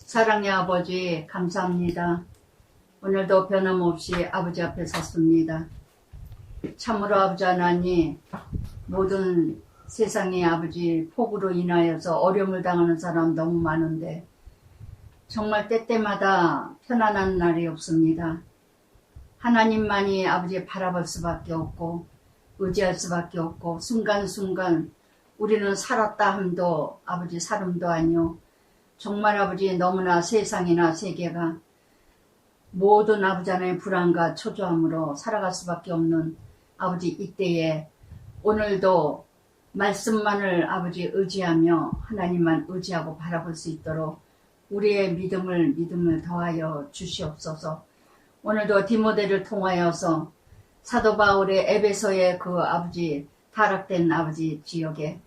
사랑의 아버지 감사합니다. 오늘도 변함없이 아버지 앞에 섰습니다. 참으로 아버지 하나님, 모든 세상의 아버지 폭우로 인하여서 어려움을 당하는 사람 너무 많은데 정말 때때마다 편안한 날이 없습니다. 하나님만이 아버지 바라볼 수밖에 없고 의지할 수밖에 없고 순간순간 우리는 살았다 함도 아버지 살음도 아니오. 정말 아버지 너무나 세상이나 세계가 모든 아버지 하나님의 불안과 초조함으로 살아갈 수밖에 없는 아버지 이때에 오늘도 말씀만을 아버지 의지하며 하나님만 의지하고 바라볼 수 있도록 우리의 믿음을 더하여 주시옵소서. 오늘도 디모데를 통하여서 사도 바울의 에베소의 그 아버지 타락된 아버지 지역에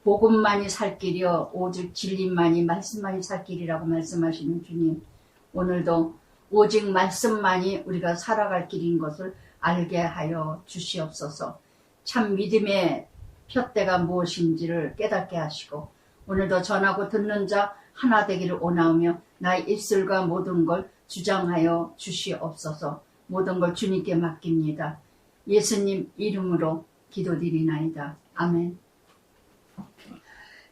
복음만이 살 길이요 오직 진리만이 말씀만이 살 길이라고 말씀하시는 주님, 오늘도 오직 말씀만이 우리가 살아갈 길인 것을 알게 하여 주시옵소서. 참 믿음의 푯대가 무엇인지를 깨닫게 하시고 오늘도 전하고 듣는 자 하나 되기를 원하오며 나의 입술과 모든 걸 주장하여 주시옵소서. 모든 걸 주님께 맡깁니다. 예수님 이름으로 기도드리나이다. 아멘.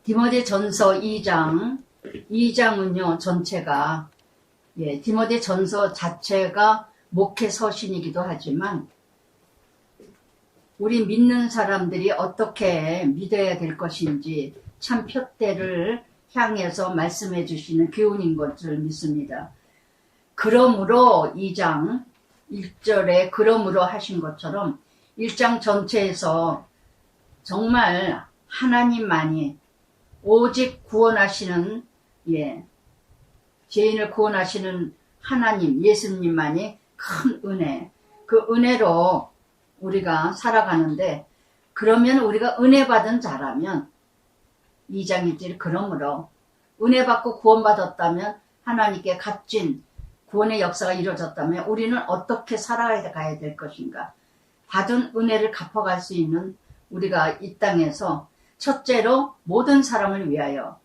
디모데 전서 2장은요 전체가 디모데 전서 자체가 목회 서신이기도 하지만 우리 믿는 사람들이 어떻게 믿어야 될 것인지 참 푯대를 향해서 말씀해 주시는 교훈인 것을 믿습니다. 그러므로 2장 1절에 그러므로 하신 것처럼 1장 전체에서 정말 하나님만이 오직 구원하시는 죄인을 구원하시는 하나님 예수님만이 큰 은혜, 그 은혜로 우리가 살아가는데, 그러면 우리가 은혜 받은 자라면 2장 1절 그러므로 은혜 받고 구원받았다면 하나님께 값진 구원의 역사가 이루어졌다면 우리는 어떻게 살아가야 될 것인가. 받은 은혜를 갚아갈 수 있는 우리가 이 땅에서 첫째로 모든 사람을 위하여,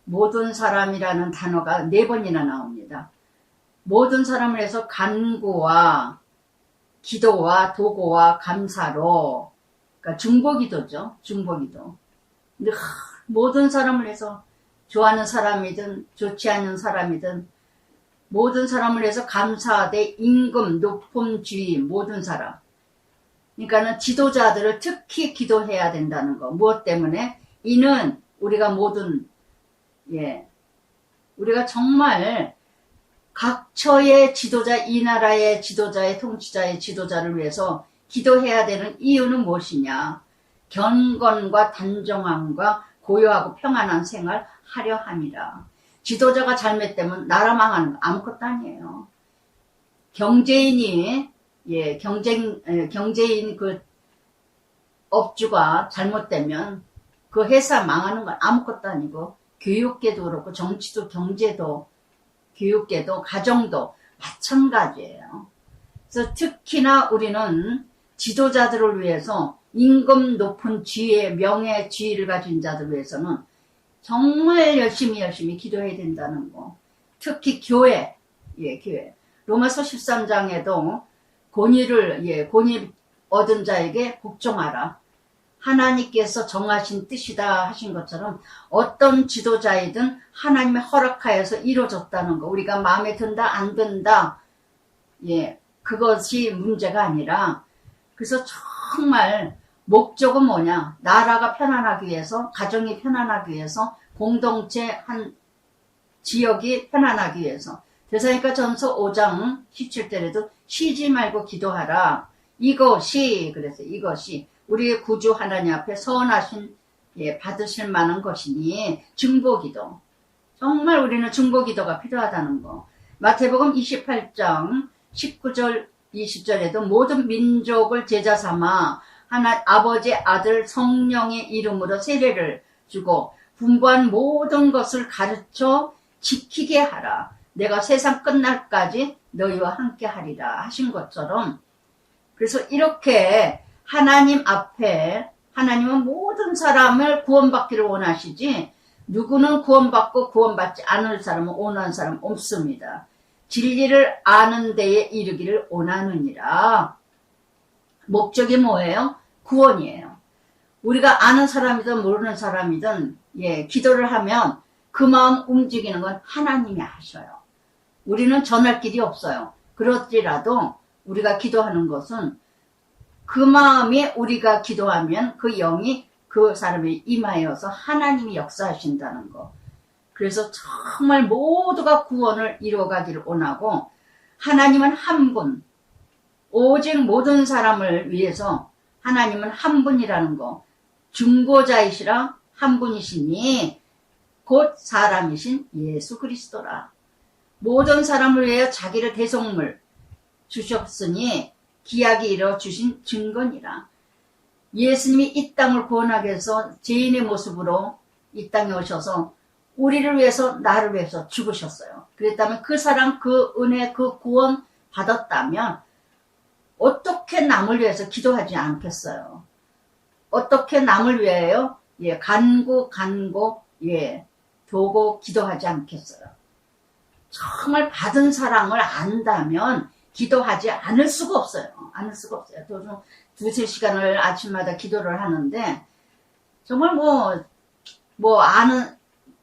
모든 사람이라는 단어가 4번이나 나옵니다. 모든 사람을 해서 간구와 기도와 도고와 감사로, 그러니까 중보기도죠. 중보기도. 근데 모든 사람을 해서 좋아하는 사람이든 좋지 않은 사람이든 모든 사람을 해서 감사하되 임금, 높음, 주의, 모든 사람. 그러니까는 지도자들을 특히 기도해야 된다는 거. 무엇 때문에? 이는 우리가 모든 우리가 정말 각처의 지도자, 이 나라의 지도자의 통치자의 지도자를 위해서 기도해야 되는 이유는 무엇이냐? 경건과 단정함과 고요하고 평안한 생활 하려 함이라. 지도자가 잘못되면 나라 망하는 거 아무것도 아니에요. 경제인이 경제인 그 업주가 잘못되면 그 회사 망하는 건 아무것도 아니고, 교육계도 그렇고 정치도 경제도 교육계도 가정도 마찬가지예요. 그래서 특히나 우리는 지도자들을 위해서 임금 높은 지혜, 명예, 지위를 가진 자들을 위해서는 정말 열심히 기도해야 된다는 거. 특히 교회, 교회. 로마서 13장에도 권위 얻은 자에게 복종하라. 하나님께서 정하신 뜻이다 하신 것처럼 어떤 지도자이든 하나님의 허락하여서 이루어졌다는 거. 우리가 마음에 든다 안 든다 그것이 문제가 아니라, 그래서 정말 목적은 뭐냐? 나라가 편안하기 위해서, 가정이 편안하기 위해서, 공동체 한 지역이 편안하기 위해서. 데살로니가 전서 5장 17절에도 쉬지 말고 기도하라. 이것이 우리의 구주 하나님 앞에 선하신 받으실 만한 것이니 중보기도. 정말 우리는 중보기도가 필요하다는 거. 마태복음 28장 19절 20절에도 모든 민족을 제자 삼아 아버지 아들 성령의 이름으로 세례를 주고 분부한 모든 것을 가르쳐 지키게 하라. 내가 세상 끝날까지 너희와 함께 하리라 하신 것처럼, 그래서 이렇게 하나님 앞에, 하나님은 모든 사람을 구원받기를 원하시지 누구는 구원받고 구원받지 않을 사람은 원하는 사람 없습니다. 진리를 아는 데에 이르기를 원하느니라. 목적이 뭐예요? 구원이에요. 우리가 아는 사람이든 모르는 사람이든 기도를 하면 그 마음 움직이는 건 하나님이 하셔요. 우리는 전할 길이 없어요. 그렇지라도 우리가 기도하는 것은 그 마음이 우리가 기도하면 그 영이 그 사람에 임하여서 하나님이 역사하신다는 거. 그래서 정말 모두가 구원을 이루어가기를 원하고 하나님은 한 분, 오직 모든 사람을 위해서 하나님은 한 분이라는 거. 중보자이시라 한 분이시니 곧 사람이신 예수 그리스도라. 모든 사람을 위하여 자기를 대속물 주셨으니 기약이 이뤄 주신 증거니라. 예수님이 이 땅을 구원하기 위해서 죄인의 모습으로 이 땅에 오셔서 우리를 위해서 나를 위해서 죽으셨어요. 그랬다면 그 사랑, 그 은혜, 그 구원 받았다면 어떻게 남을 위해서 기도하지 않겠어요? 어떻게 남을 위하여 간구 도고 기도하지 않겠어요? 정말 받은 사랑을 안다면 기도하지 않을 수가 없어요. 않을 수가 없어요. 두세 시간을 아침마다 기도를 하는데 정말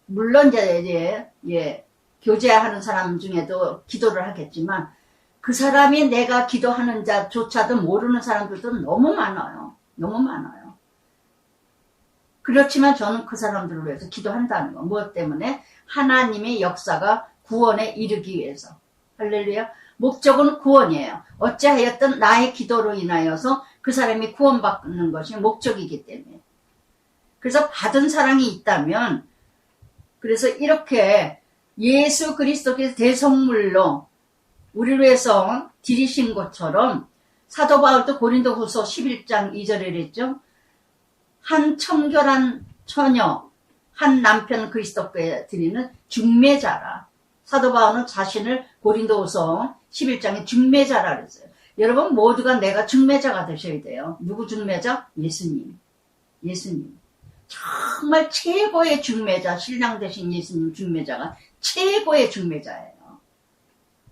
물론 교제하는 사람 중에도 기도를 하겠지만 그 사람이 내가 기도하는 자조차도 모르는 사람들도 너무 많아요. 너무 많아요. 그렇지만 저는 그 사람들을 위해서 기도한다는 거. 무엇 때문에? 하나님의 역사가 구원에 이르기 위해서. 할렐루야. 목적은 구원이에요. 어찌하였든 나의 기도로 인하여서 그 사람이 구원받는 것이 목적이기 때문에. 그래서 받은 사랑이 있다면, 그래서 이렇게 예수 그리스도께서 대속물로 우리를 위해서 드리신 것처럼 사도 바울도 고린도후서 11장 2절에 그랬죠. 한 청결한 처녀, 한 남편 그리스도께 드리는 중매자라. 사도 바울은 자신을 고린도후서 11장에 중매자라 그랬어요. 여러분 모두가 내가 중매자가 되셔야 돼요. 누구 중매자? 예수님. 예수님. 정말 최고의 중매자, 신랑 되신 예수님 중매자가 최고의 중매자예요.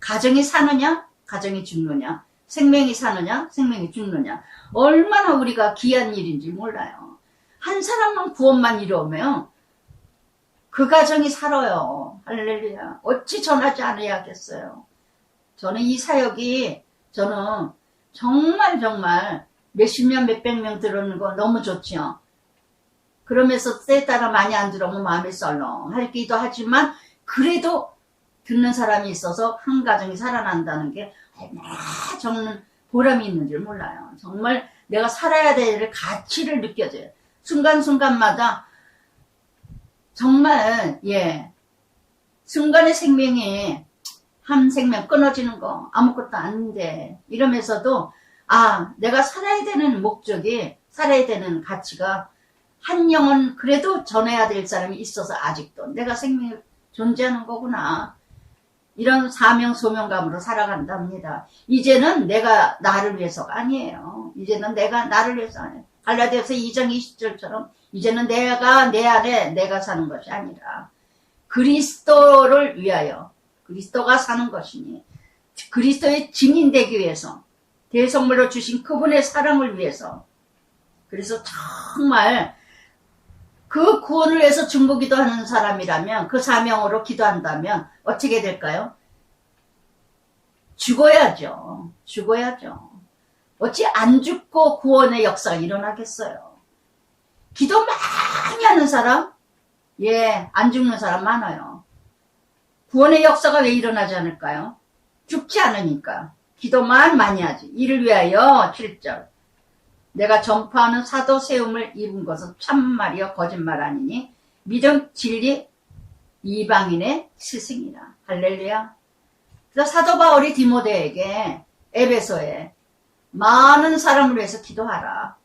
가정이 사느냐? 가정이 죽느냐? 생명이 사느냐? 생명이 죽느냐? 얼마나 우리가 귀한 일인지 몰라요. 한 사람만 구원만 이루면 그 가정이 살아요. 할렐루야. 어찌 전하지 않아야겠어요. 저는 이 사역이 저는 정말 몇십 명 몇백 명 들어오는 거 너무 좋죠. 그러면서 때에 따라 많이 안 들어오면 마음이 썰렁하기도 하지만 그래도 듣는 사람이 있어서 한 가정이 살아난다는 게 얼마나 저는 보람이 있는 줄 몰라요. 정말 내가 살아야 될 가치를 느껴져요. 순간순간마다 정말 순간의 생명이 한 생명 끊어지는 거 아무것도 아닌데 이러면서도 내가 살아야 되는 목적이 살아야 되는 가치가 한 영혼 그래도 전해야 될 사람이 있어서 아직도 내가 생명이 존재하는 거구나. 이런 사명 소명감으로 살아간답니다. 이제는 내가 나를 위해서가 아니에요. 이제는 내가 나를 위해서 아니에요. 갈라디아서 2장 20절처럼 이제는 내가 내 안에 내가 사는 것이 아니라 그리스도를 위하여 그리스도가 사는 것이니 그리스도의 증인되기 위해서 대속물로 주신 그분의 사랑을 위해서 그래서 정말 그 구원을 위해서 중보기도하는 사람이라면 그 사명으로 기도한다면 어떻게 될까요? 죽어야죠. 어찌 안 죽고 구원의 역사가 일어나겠어요? 기도 많이 하는 사람? 안 죽는 사람 많아요. 구원의 역사가 왜 일어나지 않을까요? 죽지 않으니까. 기도만 많이 하지. 이를 위하여 7절. 내가 전파하는 사도 세움을 입은 것은 참말이여 거짓말 아니니 믿음 진리 이방인의 스승이라. 할렐루야. 그래서 사도 바울이 디모데에게 에베소에 많은 사람을 위해서 기도하라.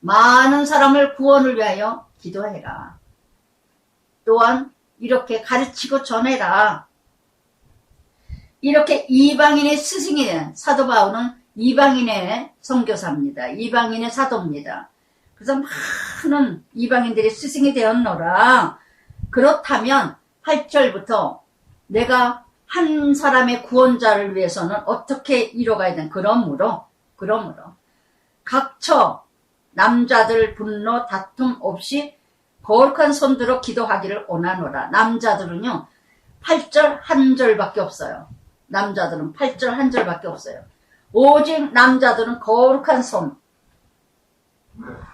많은 사람을 구원을 위하여 기도해라. 또한 이렇게 가르치고 전해라. 이렇게 이방인의 스승이 된 사도 바울은 이방인의 선교사입니다. 이방인의 사도입니다. 그래서 많은 이방인들이 스승이 되었노라. 그렇다면 8절부터 내가 한 사람의 구원자를 위해서는 어떻게 이뤄가야 되는, 그러므로 각처 남자들 분노 다툼 없이 거룩한 손들어 기도하기를 원하노라. 남자들은요 8절 한 절밖에 없어요. 남자들은 8절 한 절밖에 없어요. 오직 남자들은 거룩한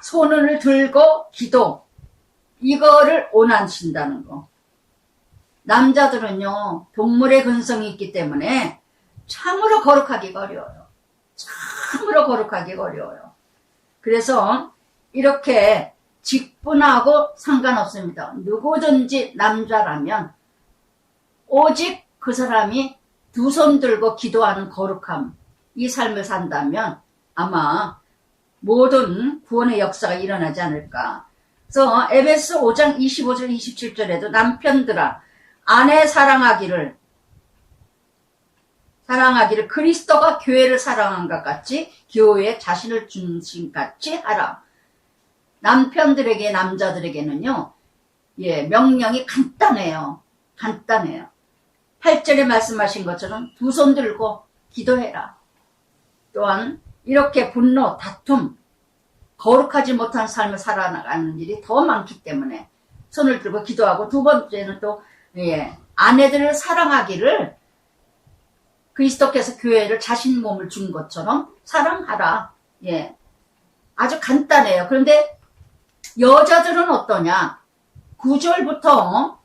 손을 들고 기도, 이거를 원하신다는 거. 남자들은요 동물의 근성이 있기 때문에 참으로 거룩하기가 어려워요. 참으로 거룩하기가 어려워요. 그래서 이렇게 직분하고 상관없습니다. 누구든지 남자라면 오직 그 사람이 두 손 들고 기도하는 거룩함, 이 삶을 산다면 아마 모든 구원의 역사가 일어나지 않을까. 그래서 에베소 5장 25절 27절에도 남편들아 아내 사랑하기를 그리스도가 교회를 사랑한 것 같이 교회에 자신을 중심같이 하라. 남편들에게, 남자들에게는요 명령이 간단해요. 8절에 말씀하신 것처럼 두 손 들고 기도해라. 또한 이렇게 분노, 다툼, 거룩하지 못한 삶을 살아나가는 일이 더 많기 때문에 손을 들고 기도하고, 두 번째는 또 아내들을 사랑하기를 그리스도께서 교회를 자신 몸을 준 것처럼 사랑하라. 아주 간단해요. 그런데 여자들은 어떠냐? 9절부터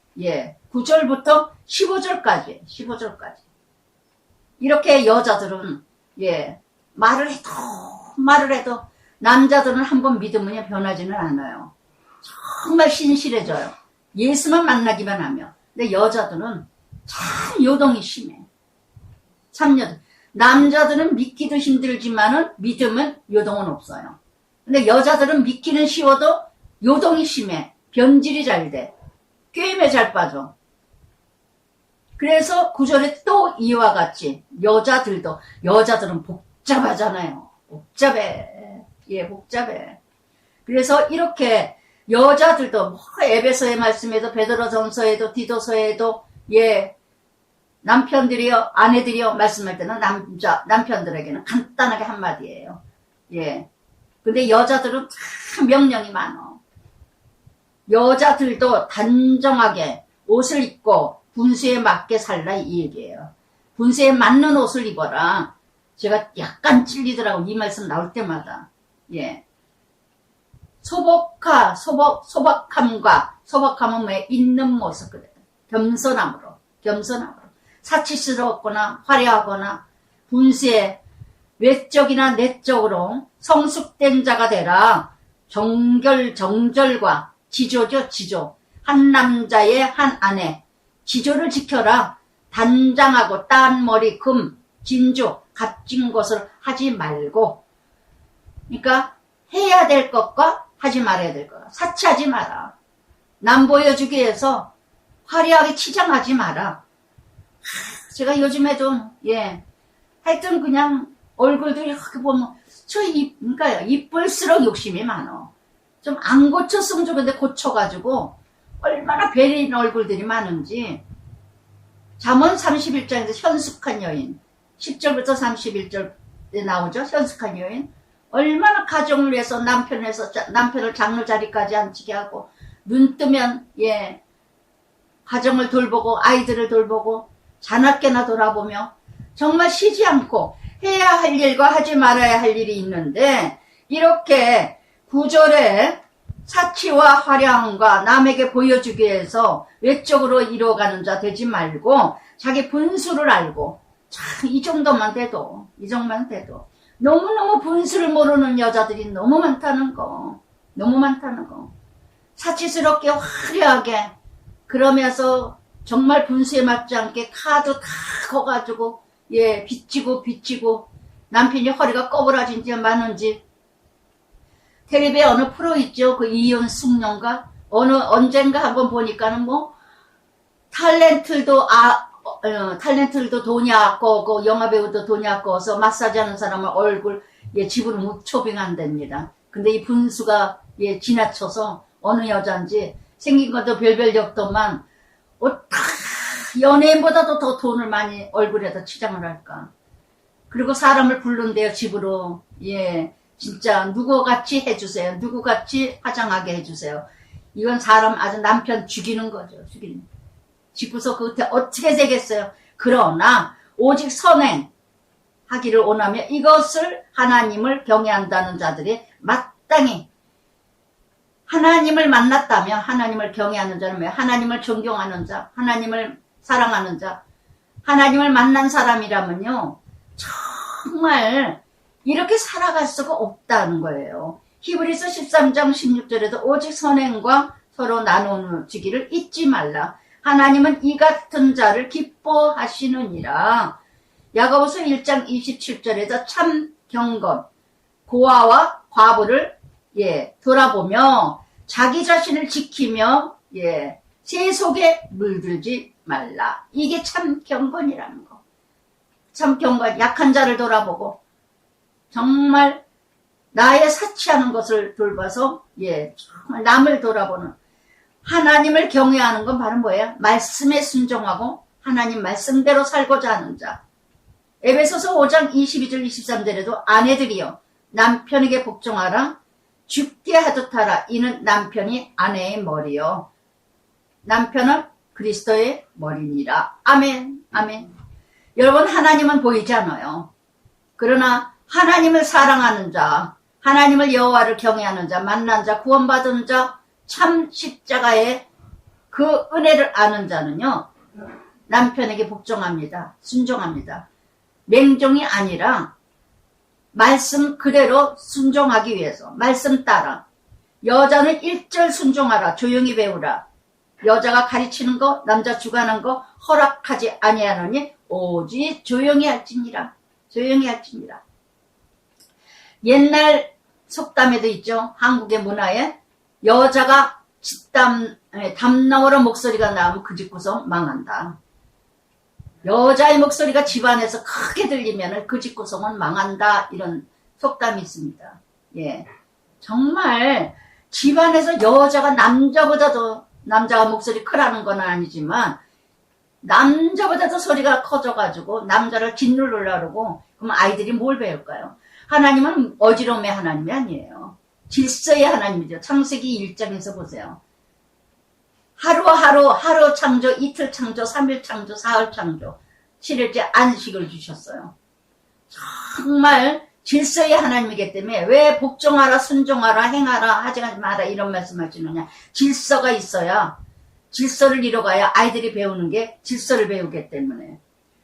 15절까지 이렇게 여자들은 말을 해도 남자들은 한번 믿으면 변하지는 않아요. 정말 신실해져요. 예수만 만나기만 하면. 근데 여자들은 참 요동이 심해. 남자들은 믿기도 힘들지만은 믿으면 요동은 없어요. 근데 여자들은 믿기는 쉬워도 요동이 심해. 변질이 잘 돼. 꾀임에 잘 빠져. 그래서 9절에 또 이와 같이 여자들은 복잡하잖아요. 복잡해. 복잡해. 그래서 이렇게 여자들도 에베소의 말씀에도 베드로전서에도 디도서에도 남편들이요 아내들이요 말씀할 때는 남편들에게는 간단하게 한마디예요. 근데 여자들은 참 명령이 많어. 여자들도 단정하게 옷을 입고 분수에 맞게 살라, 이 얘기예요. 분수에 맞는 옷을 입어라. 제가 약간 찔리더라고, 이 말씀 나올 때마다. 소박함은 왜 있는 모습, 그래. 겸손함으로. 사치스럽거나 화려하거나 분수에 외적이나 내적으로 성숙된 자가 되라. 정절과 지조죠, 지조. 한 남자의 한 아내. 지조를 지켜라. 단장하고 딴 머리, 금, 진주, 값진 것을 하지 말고. 그러니까 해야 될 것과 하지 말아야 될 것. 사치하지 마라. 남 보여주기 위해서 화려하게 치장하지 마라. 제가 요즘에도 하여튼 그냥 얼굴도 이렇게 보면 그러니까 이쁠수록 욕심이 많어. 좀 안 고쳤으면 좋겠는데 고쳐가지고 얼마나 베린 얼굴들이 많은지. 잠언 31장에서 현숙한 여인 10절부터 31절에 나오죠. 현숙한 여인. 얼마나 가정을 위해서 남편을 장로 자리까지 앉히게 하고 눈 뜨면 가정을 돌보고 아이들을 돌보고 자나깨나 돌아보며 정말 쉬지 않고 해야 할 일과 하지 말아야 할 일이 있는데, 이렇게 9절에 사치와 화려함과 남에게 보여주기 위해서 외적으로 이루어가는 자 되지 말고 자기 분수를 알고, 참 이 정도만 돼도 너무너무 분수를 모르는 여자들이 너무 많다는 거. 사치스럽게 화려하게 그러면서 정말 분수에 맞지 않게 카드 다 커가지고 비치고 남편이 허리가 꺼부러진 지 많은지. 텔레비에 어느 프로 있죠. 그 이윤 숙녀인가 언젠가 한번 보니까는 탤런트들도 돈이 아까워, 영화배우도 돈이 아까워서 마사지 하는 사람은 얼굴 집으로 초빙한답니다. 근데 이 분수가 지나쳐서 어느 여잔지 생긴 것도 별별이 없더만 연예인보다도 더 돈을 많이 얼굴에다 치장을 할까. 그리고 사람을 부른대요, 집으로. 예, 진짜 누구같이 해주세요. 누구같이 화장하게 해주세요. 이건 사람 아주 남편 죽이는 거죠. 죽이는. 죽고서 그때 어떻게 되겠어요. 그러나 오직 선행 하기를 원하며 이것을 하나님을 경외한다는 자들이 마땅히, 하나님을 만났다면 하나님을 경외하는 자는 왜? 하나님을 존경하는 자, 하나님을 사랑하는 자, 하나님을 만난 사람이라면요 정말 이렇게 살아갈 수가 없다는 거예요. 히브리서 13장 16절에도 오직 선행과 서로 나누어주기를 잊지 말라. 하나님은 이 같은 자를 기뻐하시느니라. 야고보서 1장 27절에서 참 경건, 고아와 과부를 돌아보며 자기 자신을 지키며 세속에 물들지 말라. 이게 참 경건이라는 거. 참 경건, 약한 자를 돌아보고 정말 나의 사치하는 것을 돌봐서 정말 남을 돌아보는, 하나님을 경외하는 건 바로 뭐예요? 말씀에 순종하고 하나님 말씀대로 살고자 하는 자. 에베소서 5장 22절 23절에도 아내들이여 남편에게 복종하라. 죽게 하듯 하라. 이는 남편이 아내의 머리요 남편은 그리스도의 머리니라. 아멘. 아멘. 여러분, 하나님은 보이지 않아요. 그러나 하나님을 사랑하는 자, 하나님을 여호와를 경외하는 자, 만난 자, 구원받은 자, 참 십자가의 그 은혜를 아는 자는요 남편에게 복종합니다. 순종합니다. 맹종이 아니라 말씀 그대로 순종하기 위해서, 말씀 따라. 여자는 1절 순종하라. 조용히 배우라. 여자가 가르치는 거, 남자 주관하는 거 허락하지 아니하노니 오직 조용히 할지니라. 조용히 할지니라. 옛날 속담에도 있죠. 한국의 문화에 여자가 담나오라 목소리가 나오면 그 집 구성 망한다. 여자의 목소리가 집안에서 크게 들리면 그 집 구성은 망한다. 이런 속담이 있습니다. 정말 집안에서 여자가 남자가 목소리 크라는 건 아니지만 남자보다도 소리가 커져가지고 남자를 짓누르려고 그러고, 그럼 아이들이 뭘 배울까요? 하나님은 어지러움의 하나님이 아니에요. 질서의 하나님이죠. 창세기 1장에서 보세요. 하루 창조, 이틀 창조, 3일 창조, 4일 창조, 7일째 안식을 주셨어요. 정말 질서의 하나님이기 때문에 왜 복종하라, 순종하라, 행하라, 하지 마라 이런 말씀하시느냐. 질서가 있어야, 질서를 이뤄가야 아이들이 배우는 게 질서를 배우기 때문에.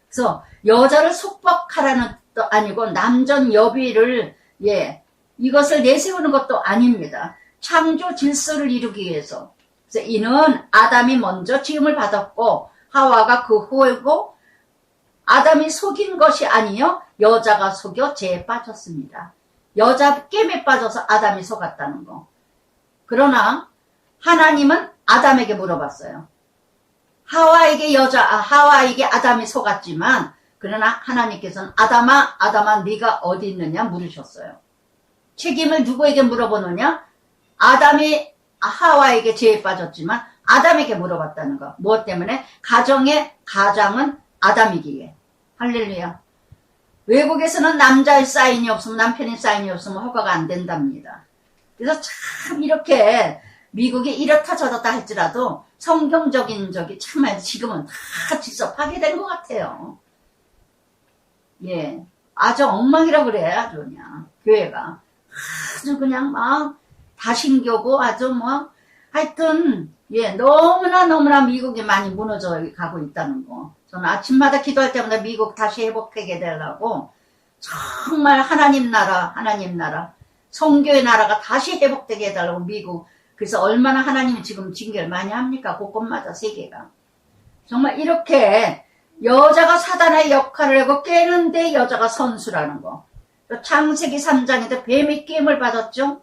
그래서 여자를 속박하라는 뜻도 아니고 남전 여비를 이것을 내세우는 것도 아닙니다. 창조 질서를 이루기 위해서. 그래서 이는 아담이 먼저 지음을 받았고 하와가 그 후이고, 아담이 속인 것이 아니요 여자가 속여 죄에 빠졌습니다. 여자 깸에 빠져서 아담이 속았다는 거. 그러나 하나님은 아담에게 물어봤어요. 하와에게 아담이 속았지만, 그러나 하나님께서는 아담아 네가 어디 있느냐 물으셨어요. 책임을 누구에게 물어보느냐? 아담이 하와에게 죄에 빠졌지만 아담에게 물어봤다는 거. 무엇 때문에? 가정의 가장은 아담이기에. 할렐루야. 외국에서는 남자의 사인이 없으면, 남편의 사인이 없으면 허가가 안 된답니다. 그래서 참 이렇게 미국이 이렇다 저렇다 할지라도 성경적인 적이 참 지금은 다 질서 파괴된 것 같아요. 아주 엉망이라고 그래. 아주 그냥 교회가 아주 그냥 막 다신교고 아주 하여튼 너무나 미국이 많이 무너져 가고 있다는 거. 저는 아침마다 기도할 때마다 미국 다시 회복하게 되려고 정말 하나님 나라 성교의 나라가 다시 회복되게 해달라고 미국. 그래서 얼마나 하나님이 지금 징계를 많이 합니까? 곳곳마다 세계가. 정말 이렇게 여자가 사단의 역할을 하고 깨는데 여자가 선수라는 거. 창세기 3장에도 뱀의 깨임을 받았죠.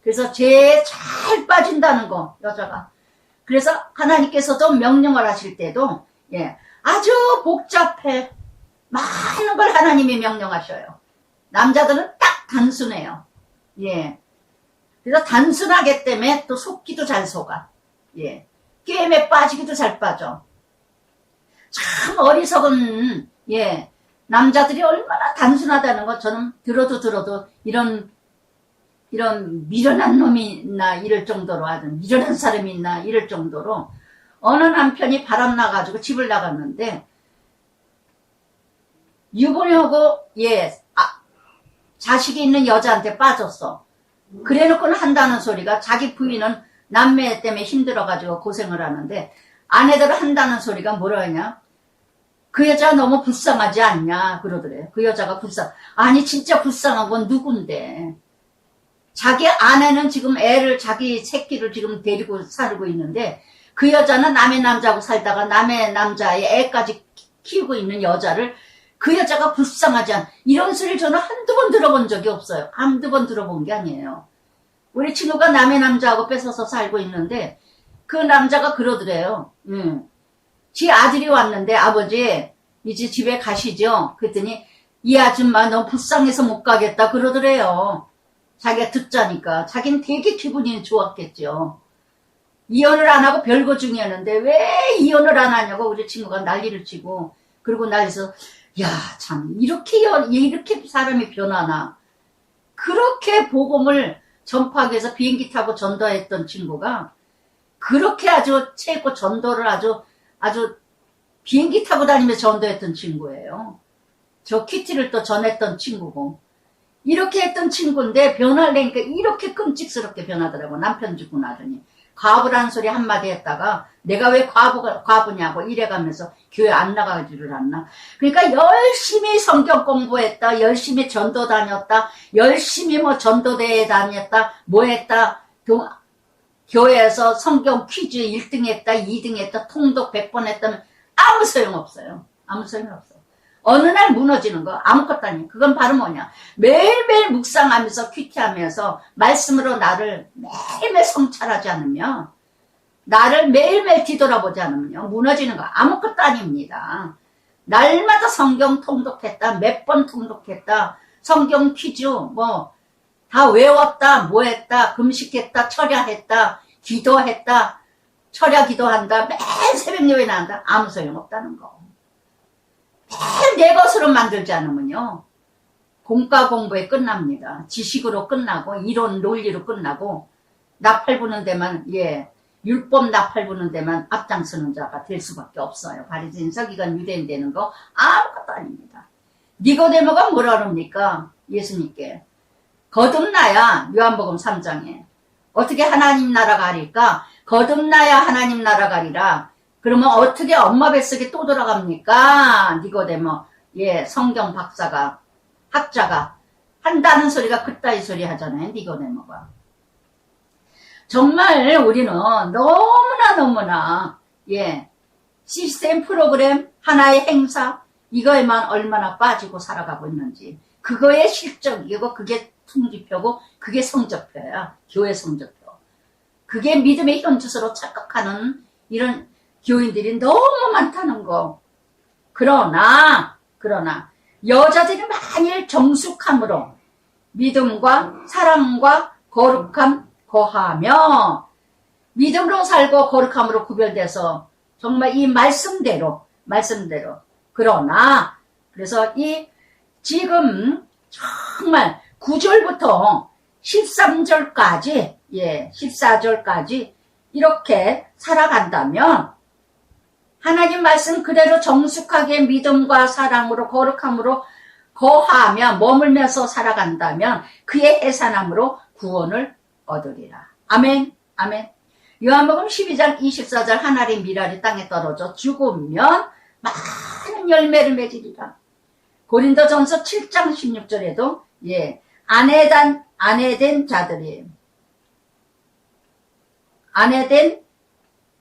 그래서 죄에 잘 빠진다는 거, 여자가. 그래서 하나님께서도 명령을 하실 때도 아주 복잡해. 많은 걸 하나님이 명령하셔요. 남자들은 딱 단순해요. 그래서 단순하기 때문에 또 속기도 잘 속아. 예. 게임에 빠지기도 잘 빠져. 참 어리석은, 예. 남자들이 얼마나 단순하다는 거 저는 들어도 이런 미련한 놈이 있나 이럴 정도로 아주 미련한 사람이 있나 이럴 정도로 어느 남편이 바람나가지고 집을 나갔는데 유부녀하고 자식이 있는 여자한테 빠졌어. 그래놓고는 한다는 소리가 자기 부인은 남매 때문에 힘들어가지고 고생을 하는데 아내들은 한다는 소리가 뭐라 하냐, 그 여자 너무 불쌍하지 않냐 그러더래요. 그 여자가 아니 진짜 불쌍한 건 누군데, 자기 아내는 지금 자기 새끼를 지금 데리고 살고 있는데 그 여자는 남의 남자하고 살다가 남의 남자의 애까지 키우고 있는 여자를 그 여자가 불쌍하지 않, 이런 소리를 저는 한두 번 들어본 적이 없어요. 한두 번 들어본 게 아니에요. 우리 친구가 남의 남자하고 뺏어서 살고 있는데 그 남자가 그러더래요. 지 아들이 왔는데 아버지 이제 집에 가시죠. 그랬더니 이 아줌마 너무 불쌍해서 못 가겠다 그러더래요. 자기가 듣자니까 자기는 되게 기분이 좋았겠죠. 이혼을 안 하고 별거 중이었는데 왜 이혼을 안 하냐고 우리 친구가 난리를 치고, 그리고 난리서 야 참 이렇게 사람이 변하나, 그렇게 복음을 전파하기 위해서 비행기 타고 전도했던 친구가 그렇게 아주 채고 전도를 아주 비행기 타고 다니면서 전도했던 친구예요. 저 키티를 또 전했던 친구고, 이렇게 했던 친구인데 변하려니까 이렇게 끔찍스럽게 변하더라고. 남편 죽고 나더니 과부라는 소리 한마디 했다가 내가 왜 과부냐고 이래가면서 교회 안 나가지를 않나. 그러니까 열심히 성경 공부했다, 열심히 전도 다녔다, 열심히 뭐 전도대회 다녔다, 뭐 했다, 교회에서 성경 퀴즈 1등 했다, 2등 했다, 통독 100번 했다면 아무 소용없어요. 아무 소용없어. 어느 날 무너지는 거 아무것도 아니에요. 그건 바로 뭐냐, 매일매일 묵상하면서 퀴티하면서 말씀으로 나를 매일매일 성찰하지 않으면, 나를 매일매일 뒤돌아보지 않으면요 무너지는 거 아무것도 아닙니다. 날마다 성경 통독했다, 몇 번 통독했다, 성경 퀴즈 뭐 다 외웠다, 뭐 했다, 금식했다, 철야했다, 기도했다, 철야 기도한다, 매일 새벽 예배나 한다, 아무 소용없다는 거. 매일 내 것으로 만들지 않으면요 공과 공부에 끝납니다. 지식으로 끝나고 이론 논리로 끝나고 나팔 부는 데만, 율법 나팔 부는 데만 앞장서는 자가 될 수밖에 없어요. 바리새인 서기관 유대인 되는 거 아무것도 아닙니다. 니고데모가 뭐라 그럽니까? 예수님께 거듭나야, 요한복음 3장에 어떻게 하나님 나라 가릴까? 거듭나야 하나님 나라 가리라. 그러면 어떻게 엄마 뱃속에 또 들어갑니까? 니고데모, 성경 박사가, 학자가 한다는 소리가 그따위 소리 하잖아요. 니고데모가. 정말 우리는 너무나 시스템, 프로그램, 하나의 행사, 이거에만 얼마나 빠지고 살아가고 있는지, 그거의 실적이고 그게 통지표고 그게 성적표야. 교회 성적표. 그게 믿음의 현주소로 착각하는 이런 교인들이 너무 많다는 거. 그러나 여자들이 만일 정숙함으로 믿음과 사랑과 거룩함 거하며 믿음으로 살고 거룩함으로 구별돼서 정말 이 말씀대로 그래서 이 지금 정말 9절부터 13절까지 14절까지 이렇게 살아간다면, 하나님 말씀 그대로 정숙하게 믿음과 사랑으로 거룩함으로 거하며 머물면서 살아간다면 그의 해산함으로 구원을 얻으리라. 아멘. 아멘. 요한복음 12장 24절 하나님 미랄이 땅에 떨어져 죽으면 많은 열매를 맺으리라. 고린도전서 7장 16절에도 아내된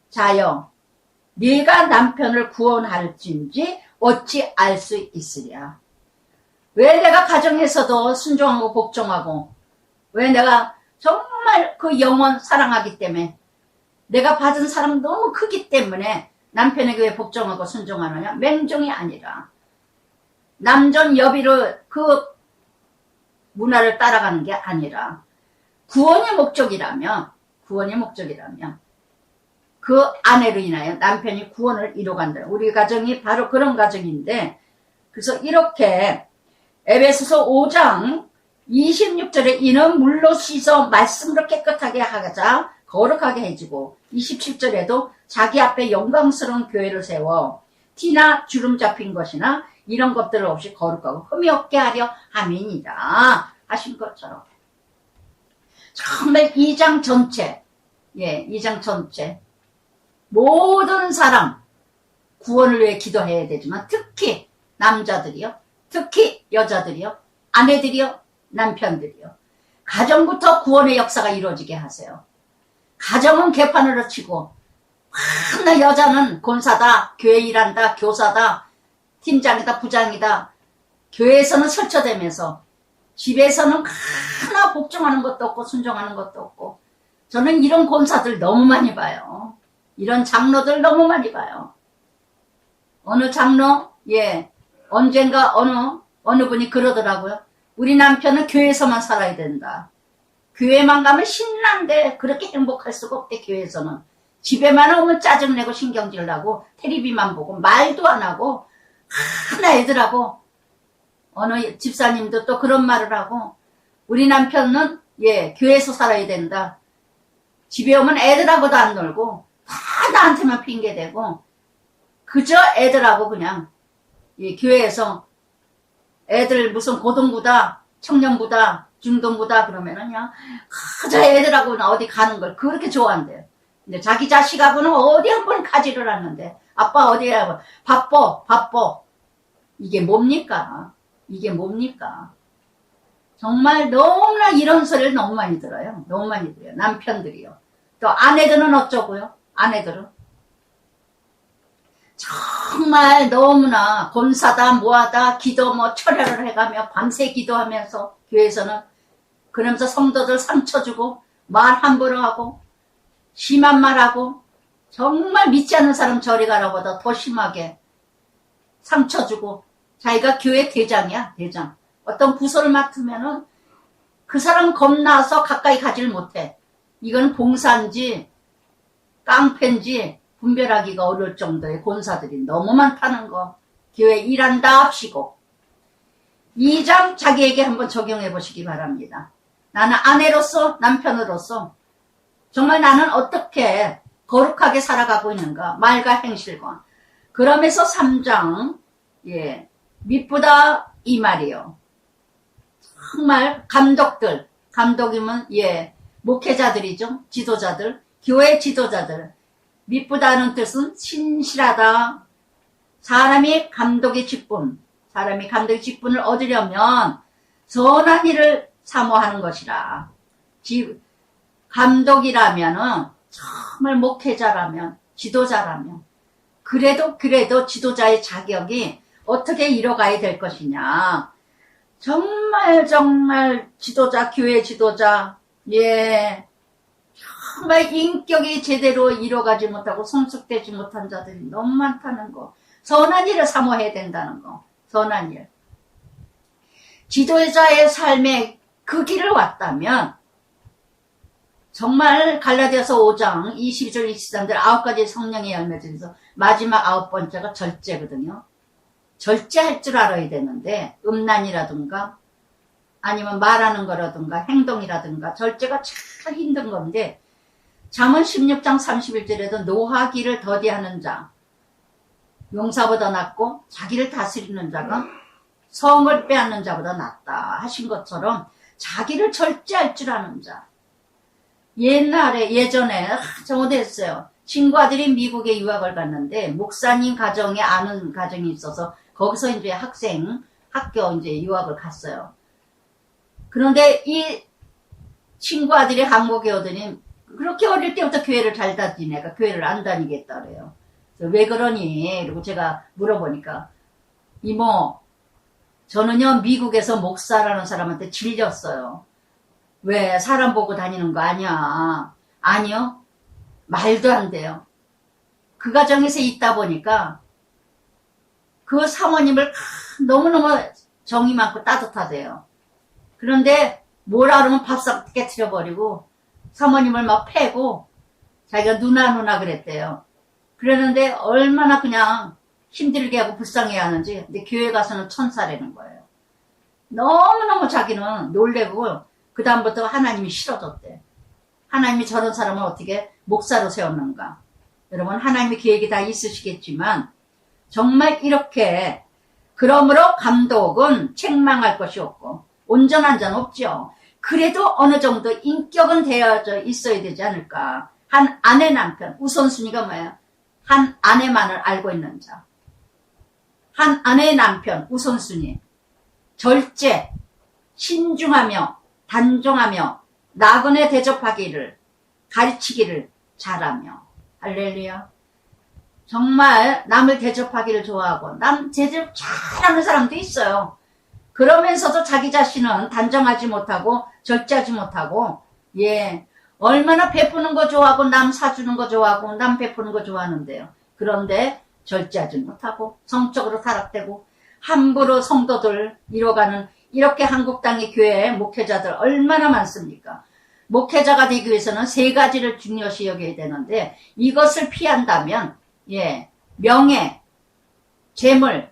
자여 네가 남편을 구원할진지 어찌 알 수 있으랴. 왜 내가 가정에서도 순종하고 복종하고, 왜 내가 정말 그 영혼 사랑하기 때문에, 내가 받은 사랑 너무 크기 때문에 남편에게 왜 복종하고 순종하느냐? 맹종이 아니라 남전 여비로 그 문화를 따라가는 게 아니라 구원이 목적이라면 그 아내로 인하여 남편이 구원을 이뤄간다. 우리 가정이 바로 그런 가정인데, 그래서 이렇게 에베소서 5장 26절에 이는 물로 씻어 말씀으로 깨끗하게 하자 거룩하게 해주고, 27절에도 자기 앞에 영광스러운 교회를 세워 티나 주름 잡힌 것이나 이런 것들 없이 거룩하고 흠이 없게 하려 함이니라 하신 것처럼, 정말 2장 전체, 2장 전체 모든 사람 구원을 위해 기도해야 되지만, 특히 남자들이요, 특히 여자들이요, 아내들이요, 남편들이요, 가정부터 구원의 역사가 이루어지게 하세요. 가정은 개판으로 치고, 나 여자는 권사다, 교회 일한다, 교사다, 팀장이다, 부장이다, 교회에서는 설쳐대면서 집에서는 하나 복종하는 것도 없고 순종하는 것도 없고, 저는 이런 권사들 너무 많이 봐요. 이런 장로들 너무 많이 봐요. 어느 장로, 언젠가 어느 분이 그러더라고요. 우리 남편은 교회에서만 살아야 된다. 교회만 가면 신난데 그렇게 행복할 수가 없대. 교회에서는 집에만 오면 짜증내고 신경질 나고 텔레비만 보고 말도 안 하고 하나 애들하고, 어느 집사님도 또 그런 말을 하고, 우리 남편은 교회에서 살아야 된다. 집에 오면 애들하고도 안 놀고 다 나한테만 핑계대고 그저 애들하고 그냥 교회에서 애들 무슨 고등부다, 청년부다, 중등부다 그러면은 그냥 그저 애들하고는 어디 가는 걸 그렇게 좋아한대요. 근데 자기 자식하고는 어디 한 번 가지를 않는데, 아빠 어디야? 바빠. 이게 뭡니까? 이게 뭡니까? 정말 너무나 이런 소리를 너무 많이 들어요. 너무 많이 들어요. 남편들이요. 또 아내들은 어쩌고요? 아내들은 정말 너무나 권사다 뭐하다 기도 철회를 해가며 밤새 기도하면서 교회에서는 그러면서 성도들 상처 주고 말 함부로 하고 심한 말하고, 정말 믿지 않는 사람 저리 가라보다 더 심하게 상처 주고, 자기가 교회 대장이야, 대장. 어떤 부서를 맡으면은 그 사람 겁나서 가까이 가지를 못해. 이건 봉사인지 깡패인지 분별하기가 어려울 정도의 권사들이 너무 많다는 거. 교회 일한다 합시고. 2장 자기에게 한번 적용해 보시기 바랍니다. 나는 아내로서, 남편으로서 정말 나는 어떻게 거룩하게 살아가고 있는가, 말과 행실과. 그러면서 3장 미쁘다 이 말이요. 정말 감독이면 목회자들이죠. 지도자들, 교회 지도자들. 미쁘다는 뜻은 신실하다. 사람이 감독의 직분을 얻으려면 선한 일을 사모하는 것이라. 감독이라면은 정말 목회자라면, 지도자라면 그래도 지도자의 자격이 어떻게 이뤄가야 될 것이냐. 정말 지도자, 교회 지도자, 정말 인격이 제대로 이뤄가지 못하고 성숙되지 못한 자들이 너무 많다는 거. 선한 일을 사모해야 된다는 거. 선한 일. 지도자의 삶에 그 길을 왔다면 정말 갈라디아서 5장 22절 23절 9가지 성령의 열매 중에서 마지막 9번째가 절제거든요. 절제할 줄 알아야 되는데, 음란이라든가 아니면 말하는 거라든가 행동이라든가 절제가 참 힘든 건데, 잠언 16장 31절에도 노하기를 더디하는 자, 용사보다 낫고 자기를 다스리는 자가 성을 빼앗는 자보다 낫다 하신 것처럼, 자기를 절제할 줄 아는 자. 예전에 어디 했어요. 친구 아들이 미국에 유학을 갔는데 목사님 가정에 아는 가정이 있어서 거기서 이제 학교 이제 유학을 갔어요. 그런데 이 친구 아들이 한국에 오더니 그렇게 어릴 때부터 교회를 잘 다니니까 교회를 안 다니겠다 그래요. 왜 그러니? 그리고 제가 물어보니까, 이모, 저는요 미국에서 목사라는 사람한테 질렸어요. 왜 사람 보고 다니는 거 아니야? 아니요. 말도 안 돼요. 그 가정에서 있다 보니까 그 사모님을 너무너무 정이 많고 따뜻하대요. 그런데 뭐라 그러면 밥상 깨트려버리고 사모님을 막 패고 자기가 누나 그랬대요. 그랬는데 얼마나 그냥 힘들게 하고 불쌍해 하는지. 근데 교회 가서는 천사라는 거예요. 너무너무 자기는 놀래고 그 다음부터 하나님이 싫어졌대. 하나님이 저런 사람을 어떻게 목사로 세웠는가. 여러분 하나님의 계획이 다 있으시겠지만 정말 이렇게 그러므로 감독은 책망할 것이 없고 온전한 자는 없죠. 그래도 어느 정도 인격은 되어져 있어야 되지 않을까. 한 아내 남편 우선순위가 뭐예요? 한 아내만을 알고 있는 자. 한 아내의 남편 우선순위. 절제, 신중하며 단정하며 나그네 대접하기를 가르치기를 잘하며. 할렐루야. 정말 남을 대접하기를 좋아하고 남 대접 잘하는 사람도 있어요. 그러면서도 자기 자신은 단정하지 못하고 절제하지 못하고 얼마나 베푸는 거 좋아하고 남 사주는 거 좋아하고 남 베푸는 거 좋아하는데요. 그런데 절제하지 못하고 성적으로 타락되고 함부로 성도들 이뤄가는 이렇게 한국 땅의 교회 목회자들 얼마나 많습니까? 목회자가 되기 위해서는 세 가지를 중요시 여겨야 되는데 이것을 피한다면 명예, 재물,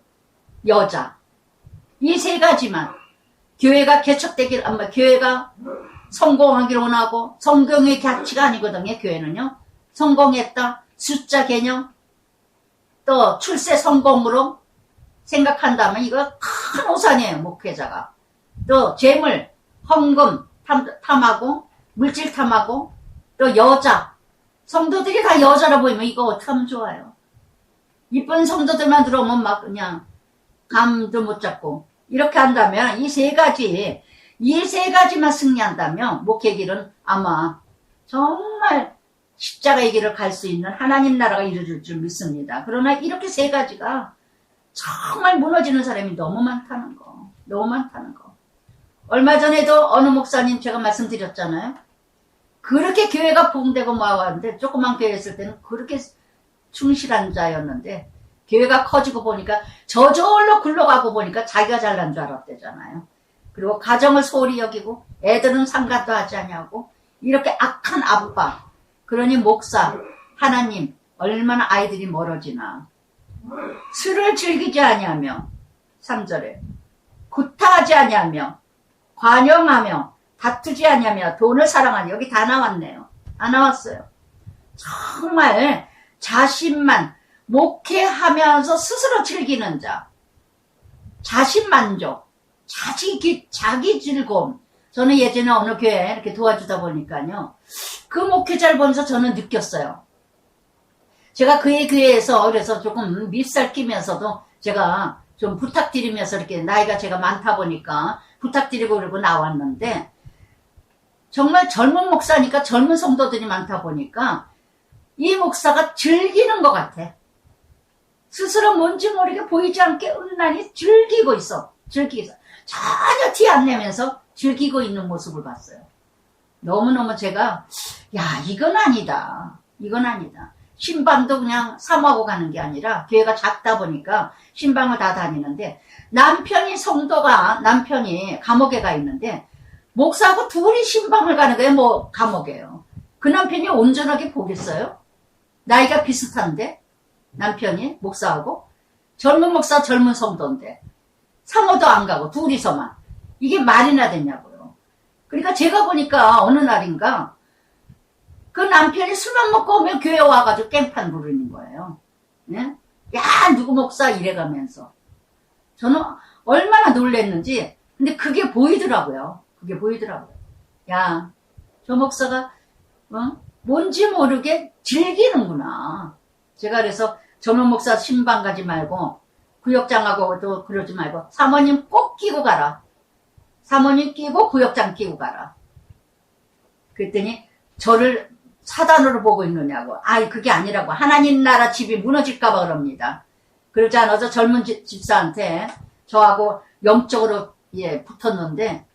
여자 이 세 가지만 교회가 개척되길 교회가 성공하기를 원하고 성공의 가치가 아니거든요. 교회는요. 성공했다. 숫자 개념 또 출세 성공으로 생각한다면 이거 큰 오산이에요. 목회자가. 또 재물, 헌금 탐하고 물질 탐하고 또 여자 성도들이 다 여자라 보이면 이거 어떻게 하면 좋아요. 이쁜 성도들만 들어오면 막 그냥 감도 못 잡고 이렇게 한다면 이 세 가지만 승리한다면 목회 길은 아마 정말 십자가의 길을 갈 수 있는 하나님 나라가 이루어질 줄 믿습니다. 그러나 이렇게 세 가지가 정말 무너지는 사람이 너무 많다는 거. 얼마 전에도 어느 목사님 제가 말씀드렸잖아요. 그렇게 교회가 부흥되고 모아왔는데 조그만 교회였을 때는 그렇게 충실한 자였는데 교회가 커지고 보니까 저절로 굴러가고 보니까 자기가 잘난 줄 알았대잖아요. 그리고 가정을 소홀히 여기고 애들은 상관도 하지 않냐고 이렇게 악한 아빠. 그러니 목사, 하나님 얼마나 아이들이 멀어지나. 술을 즐기지 아니하며 3절에 구타하지 아니하며 관용하며 다투지 아니하며 돈을 사랑하니 여기 다 나왔네요. 다 나왔어요. 정말 자신만 목회하면서 스스로 즐기는 자, 자신만족, 자기 즐거움. 저는 예전에 어느 교회 이렇게 도와주다 보니까요. 그 목회자를 보면서 저는 느꼈어요. 제가 그의 교회에서 그래서 조금 밉살 끼면서도 제가 좀 부탁드리면서 이렇게 나이가 제가 많다 보니까 부탁드리고 그러고 나왔는데 정말 젊은 목사니까 젊은 성도들이 많다 보니까 이 목사가 즐기는 것 같아. 스스로 뭔지 모르게 보이지 않게 은난히 즐기고 있어. 전혀 티 안 내면서 즐기고 있는 모습을 봤어요. 너무너무 제가 이건 아니다. 신방도 그냥 사모하고 가는 게 아니라 교회가 작다 보니까 신방을 다 다니는데 남편이 감옥에 가 있는데 목사하고 둘이 신방을 가는 게 뭐 감옥이에요. 그 남편이 온전하게 보겠어요? 나이가 비슷한데 남편이 목사하고 젊은 목사 젊은 성도인데 사모도 안 가고 둘이서만 이게 말이나 되냐고요. 그러니까 제가 보니까 어느 날인가 그 남편이 술만 먹고 오면 교회 와가지고 깽판 부르는 거예요. 네? 야 누구 목사 이래가면서 저는 얼마나 놀랬는지 근데 그게 보이더라고요. 야 저 목사가 뭔지 모르게 즐기는구나. 제가 그래서 젊은 목사 신방 가지 말고 구역장하고도 그러지 말고 사모님 꼭 끼고 가라. 사모님 끼고 구역장 끼고 가라. 그랬더니 저를 사단으로 보고 있느냐고. 그게 아니라고. 하나님 나라 집이 무너질까봐 그럽니다. 그러지 않아서 젊은 집사한테 저하고 영적으로 붙었는데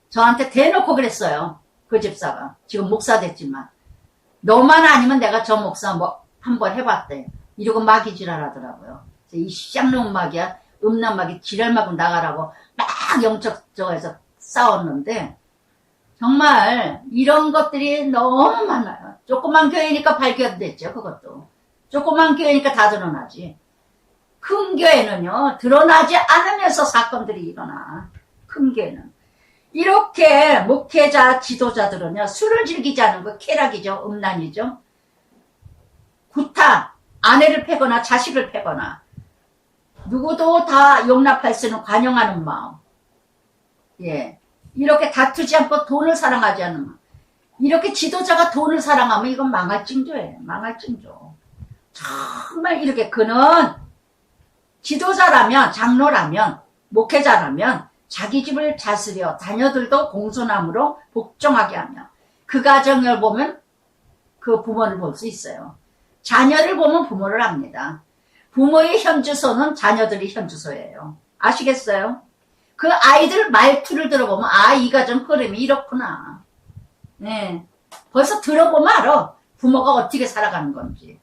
저한테 대놓고 그랬어요. 그 집사가. 지금 목사 됐지만. 너만 아니면 내가 저 목사 한번 해봤대. 이러고 마귀 지랄하더라고요. 이 쌍놈 마귀야. 음란 마귀 지랄 마귀 나가라고 막 영적 저에서 싸웠는데 정말 이런 것들이 너무 많아요. 조그만 교회니까 발견됐죠. 그것도. 조그만 교회니까 다 드러나지. 큰 교회는요. 드러나지 않으면서 사건들이 일어나. 큰 교회는. 이렇게 목회자 지도자들은요. 술을 즐기지 않은 거 쾌락이죠. 음란이죠. 구타, 아내를 패거나 자식을 패거나 누구도 다 용납할 수 있는 관용하는 마음. 예. 이렇게 다투지 않고 돈을 사랑하지 않는 마음. 이렇게 지도자가 돈을 사랑하면 이건 망할 징조예요. 망할 징조. 정말 이렇게 그는 지도자라면, 장로라면, 목회자라면 자기 집을 다스려 자녀들도 공손함으로 복종하게 하며 그 가정을 보면 그 부모를 볼 수 있어요. 자녀를 보면 부모를 압니다. 부모의 현주소는 자녀들이 현주소예요. 아시겠어요? 그 아이들 말투를 들어보면 아, 이 가정 흐름이 이렇구나. 네. 벌써 들어보면 알아. 부모가 어떻게 살아가는 건지.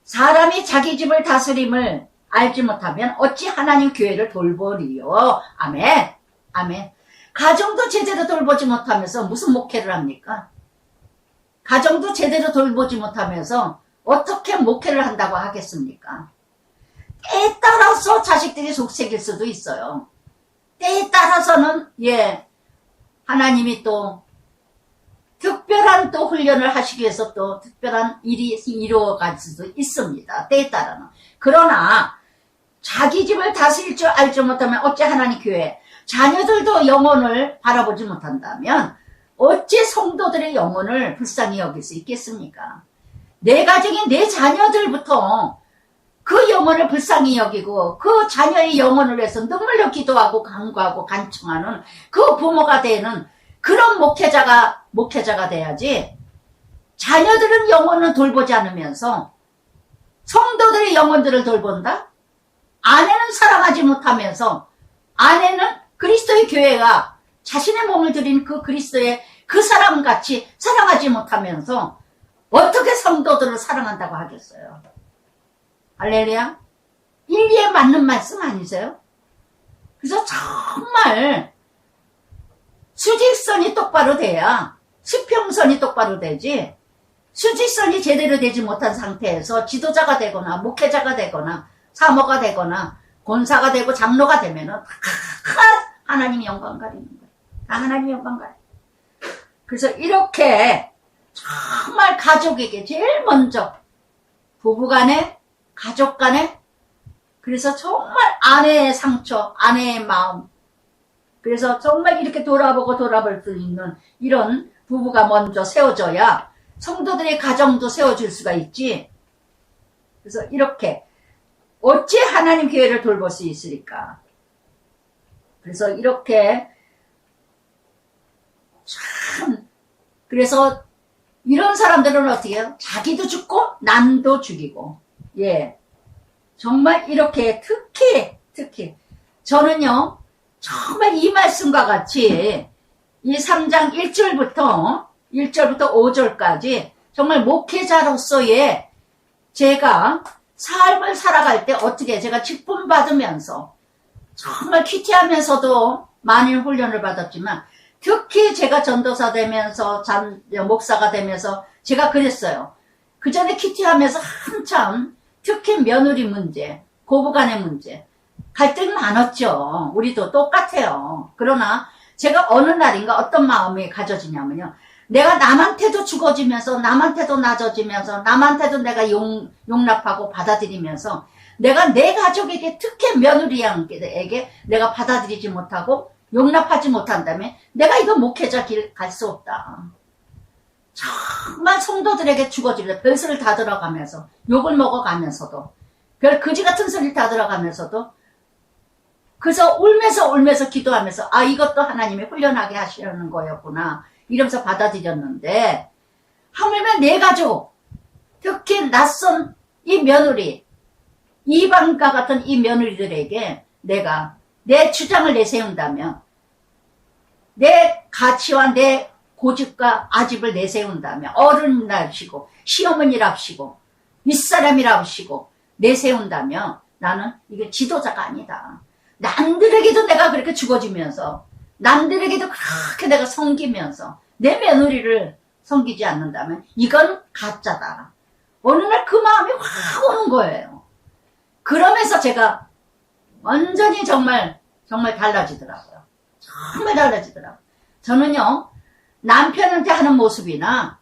사람이 자기 집을 다스림을 알지 못하면 어찌 하나님 교회를 돌보리요. 아멘. 아멘. 가정도 제대로 돌보지 못하면서 무슨 목회를 합니까? 가정도 제대로 돌보지 못하면서 어떻게 목회를 한다고 하겠습니까? 때에 따라서 자식들이 속색일 수도 있어요. 때에 따라서는 하나님이 또 특별한 또 훈련을 하시기 위해서 또 특별한 일이 이루어갈 수도 있습니다. 때에 따라는. 그러나 자기 집을 다스릴 줄 알지 못하면 어찌 하나님 교회 자녀들도 영혼을 바라보지 못한다면 어찌 성도들의 영혼을 불쌍히 여길 수 있겠습니까? 내 가정이 내 자녀들부터 그 영혼을 불쌍히 여기고 그 자녀의 영혼을 위해서 눈물로 기도하고 간구하고 간청하는 그 부모가 되는 그런 목회자가 돼야지. 자녀들은 영혼을 돌보지 않으면서 성도들의 영혼들을 돌본다? 아내는 사랑하지 못하면서 아내는 그리스도의 교회가 자신의 몸을 들인 그 그리스도의 그 사람같이 사랑하지 못하면서 어떻게 성도들을 사랑한다고 하겠어요? 할렐루야. 일리에 맞는 말씀 아니세요? 그래서 정말 수직선이 똑바로 돼야 수평선이 똑바로 되지, 수직선이 제대로 되지 못한 상태에서 지도자가 되거나 목회자가 되거나 사모가 되거나 권사가 되고 장로가 되면은 하나님이 영광 가리는 거예요. 다 하나님이 영광 가리는 거예요. 그래서 이렇게 정말 가족에게 제일 먼저 부부간에 가족간에, 그래서 정말 아내의 상처, 아내의 마음, 그래서 정말 이렇게 돌아보고 돌아볼 수 있는 이런 부부가 먼저 세워져야 성도들의 가정도 세워줄 수가 있지. 그래서 이렇게 어찌 하나님 교회를 돌볼 수 있으리까. 그래서 이렇게 참, 그래서 이런 사람들은 어떻게 해요? 자기도 죽고 남도 죽이고. 정말 이렇게 특히 저는요 정말 이 말씀과 같이 이 3장 1절부터 5절까지 정말 목회자로서의 제가 삶을 살아갈 때 어떻게 제가 직분 받으면서 정말 큐티하면서도 많은 훈련을 받았지만 특히 제가 전도사 되면서 목사가 되면서 제가 그랬어요. 그 전에 큐티하면서 한참 특히 며느리 문제, 고부간의 문제, 갈등이 많았죠. 우리도 똑같아요. 그러나 제가 어느 날인가 어떤 마음이 가져지냐면요. 내가 남한테도 죽어지면서 남한테도 낮아지면서 남한테도 내가 용납하고 받아들이면서 내가 내 가족에게 특히 며느리에게 내가 받아들이지 못하고 용납하지 못한다면 내가 이거 목회자 길 갈 수 없다. 정말 성도들에게 죽어지면서 별소리를 다 들어가면서 욕을 먹어가면서도 별 거지 같은 소리를 다 들어가면서도 그래서 울면서 기도하면서 아 이것도 하나님이 훈련하게 하시려는 거였구나 이러면서 받아들였는데 하물며 내 가족 특히 낯선 이 며느리 이방과 같은 이 며느리들에게 내가 내 주장을 내세운다면 내 가치와 내 고집과 아집을 내세운다면 어른이랍시고 시어머니랍시고 윗사람이랍시고 내세운다면 나는 이게 지도자가 아니다. 남들에게도 내가 그렇게 죽어지면서 남들에게도 그렇게 내가 섬기면서 내 며느리를 섬기지 않는다면 이건 가짜다. 어느 날 그 마음이 확 오는 거예요. 그러면서 제가 완전히 정말 달라지더라고요. 정말 달라지더라고요. 저는요, 남편한테 하는 모습이나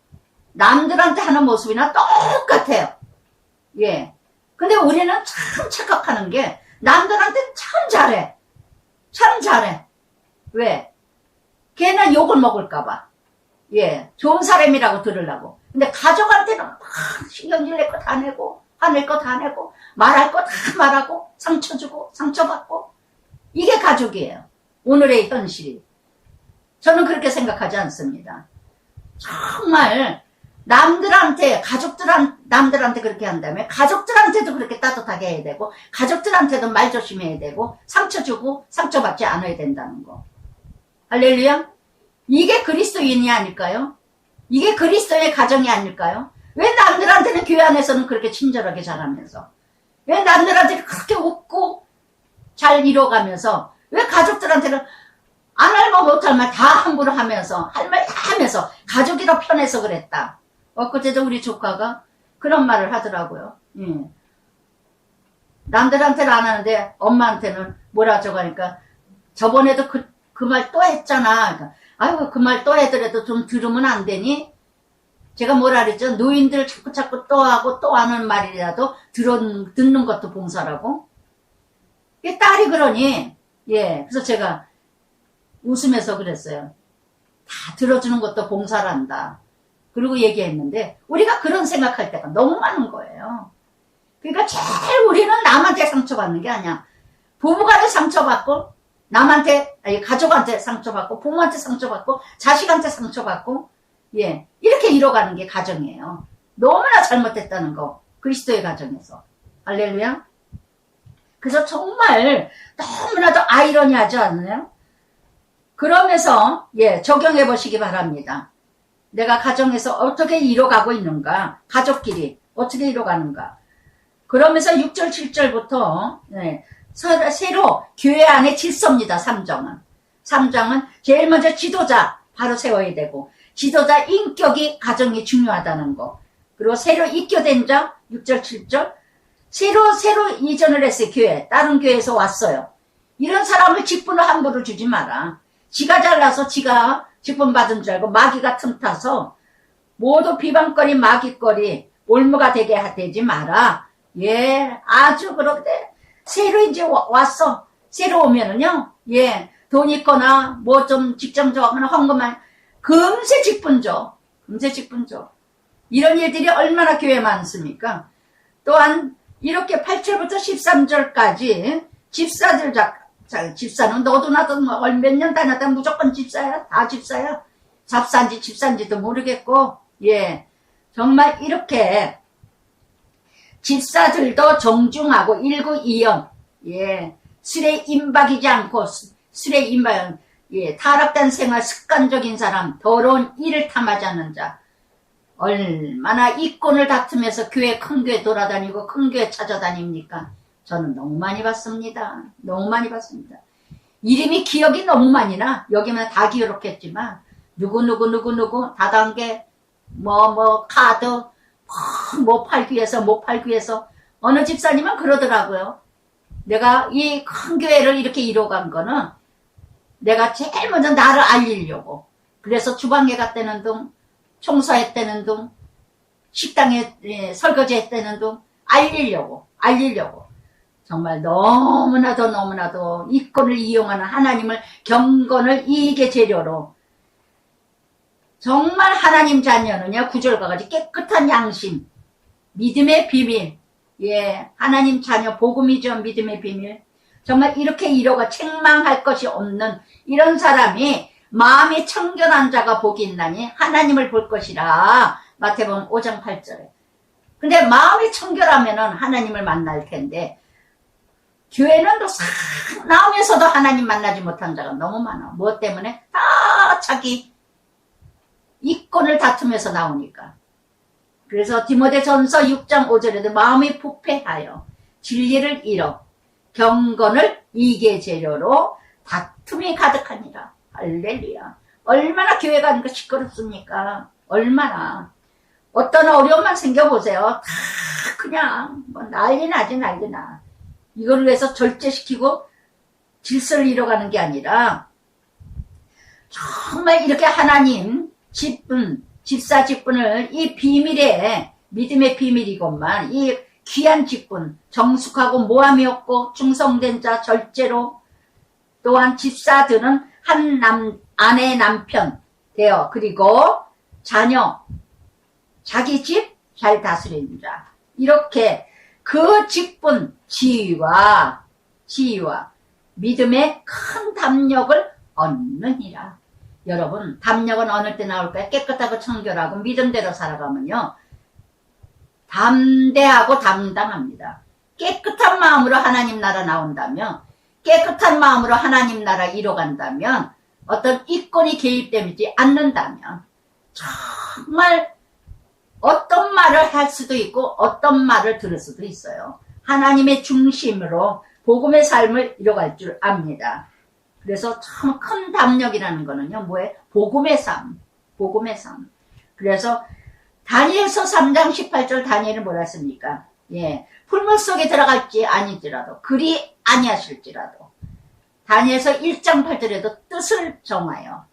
남들한테 하는 모습이나 똑같아요. 예. 근데 우리는 참 착각하는 게 남들한테 참 잘해. 참 잘해. 왜? 걔는 욕을 먹을까봐. 예. 좋은 사람이라고 들으려고. 근데 가족한테는 막 신경질 낼 거 다 내고, 화낼 거 다 내고, 말할 거 다 말하고, 상처 주고, 상처받고. 이게 가족이에요. 오늘의 현실이. 저는 그렇게 생각하지 않습니다. 정말 남들한테 남들한테 그렇게 한다면 가족들한테도 그렇게 따뜻하게 해야 되고 가족들한테도 말 조심해야 되고 상처 주고 상처받지 않아야 된다는 거. 할렐루야. 이게 그리스도인이 아닐까요? 이게 그리스도의 가정이 아닐까요? 왜 남들한테는 교회 안에서는 그렇게 친절하게 잘하면서 왜 남들한테는 그렇게 웃고 잘 이뤄가면서 왜 가족들한테는 안 할 말 못할 말 다 함부로 하면서 할 말 다 하면서 가족이라 편해서 그랬다. 엊그제도 우리 조카가 그런 말을 하더라고요. 남들한테는 안 하는데 엄마한테는 뭐라 저거 하니까 저번에도 그 말 또 했잖아. 그러니까, 아이고 그 말 또 해더라도 좀 들으면 안 되니? 제가 뭐라 그랬죠? 노인들 자꾸 또 하고 또 하는 말이라도 듣는 것도 봉사라고. 딸이 그러니 예 그래서 제가 웃으면서 그랬어요. 다 들어주는 것도 봉사란다. 그리고 얘기했는데 우리가 그런 생각할 때가 너무 많은 거예요. 그러니까 제일 우리는 남한테 상처받는 게 아니야. 부부간에 상처받고 남한테 아니 가족한테 상처받고 부모한테 상처받고 자식한테 상처받고 예 이렇게 이뤄가는 게 가정이에요. 너무나 잘못됐다는 거. 그리스도의 가정에서. 할렐루야. 그래서 정말 너무나도 아이러니하지 않나요? 그러면서 예 적용해 보시기 바랍니다. 내가 가정에서 어떻게 이뤄가고 있는가, 가족끼리 어떻게 이뤄가는가. 그러면서 6절 7절부터 예, 새로 교회 안에 질서입니다. 3장은 제일 먼저 지도자 바로 세워야 되고 지도자 인격이 가정이 중요하다는 거. 그리고 새로 입교된 자 6절 7절 새로 이전을 했어요. 교회 다른 교회에서 왔어요. 이런 사람을 직분을 함부로 주지 마라. 지가 잘나서 지가 직분 받은 줄 알고 마귀가 틈타서 모두 비방거리 마귀거리 올무가 되게 되지 마라. 예 아주 그런데 새로 이제 왔어. 새로 오면은요 예 돈 있거나 뭐 좀 직장 좋아하거나 헌금만 금세 직분 줘. 이런 일들이 얼마나 교회에 많습니까? 또한 이렇게 8절부터 13절까지 집사는 너도 나도 몇 년 다녔다 무조건 집사야. 다 집사야. 집사인지도 모르겠고 예 정말 이렇게 집사들도 정중하고 일구이연 예 술에 임박이지 않고 예 타락된 생활 습관적인 사람 더러운 일을 탐하지 않는 자 얼마나 이권을 다투면서 큰 교회 돌아다니고 큰 교회 찾아다닙니까? 저는 너무 많이 봤습니다. 너무 많이 봤습니다. 이름이 기억이 너무 많이 나. 여기만 다 기록했지만 누구 다단계 카드 못 팔기 위해서 어느 집사님은 그러더라고요. 내가 이 큰 교회를 이렇게 이뤄간 거는 내가 제일 먼저 나를 알리려고. 그래서 주방에 갔다는 둥 청소했다는 둥 식당에 설거지했다는 둥 알리려고 정말 너무나도 이권을 이용하는 하나님을 경건을 이익의 재료로 정말 하나님 자녀는요 9절과 같이 깨끗한 양심 믿음의 비밀 예 하나님 자녀 복음이죠. 믿음의 비밀 정말 이렇게 이뤄가 책망할 것이 없는 이런 사람이 마음이 청결한 자가 복이 있나니 하나님을 볼 것이라. 마태복음 5장 8절에. 근데 마음이 청결하면은 하나님을 만날 텐데 교회는 또 싹 나오면서도 하나님 만나지 못한 자가 너무 많아. 무엇 때문에? 다 자기 이권을 다투면서 나오니까. 그래서 디모데전서 6장 5절에도 마음이 부패하여 진리를 잃어 경건을 이익의 재료로 다툼이 가득하니라. 할렐루야. 얼마나 교회 가니까 시끄럽습니까? 얼마나. 어떤 어려움만 생겨보세요. 다 그냥 뭐 난리 나지 난리 나. 이걸 위해서 절제시키고 질서를 잃어가는 게 아니라 정말 이렇게 하나님 집사 직분을 이 비밀의 믿음의 비밀이건만 이 귀한 직분 정숙하고 모함이 없고 충성된 자 절제로 또한 집사들은 한 아내 남편 되어 그리고 자녀 자기 집 잘 다스리는 자 이렇게 그 직분 지위와 믿음의 큰 담력을 얻느니라. 여러분 담력은 어느 때 나올까요? 깨끗하고 청결하고 믿음대로 살아가면요 담대하고 당당합니다. 깨끗한 마음으로 하나님 나라 나온다면 깨끗한 마음으로 하나님 나라 이뤄간다면 어떤 이권이 개입되지 않는다면 정말 어떤 말을 할 수도 있고 어떤 말을 들을 수도 있어요. 하나님의 중심으로 복음의 삶을 이뤄갈 줄 압니다. 그래서 참 큰 담력이라는 거는요. 뭐예요? 복음의 삶. 그래서 다니엘서 3장 18절 다니엘은 뭐라 했습니까? 예, 풀물 속에 들어갈지 아니지라도 그리 아니하실지라도 다니엘서 1장 8절에도 뜻을 정하여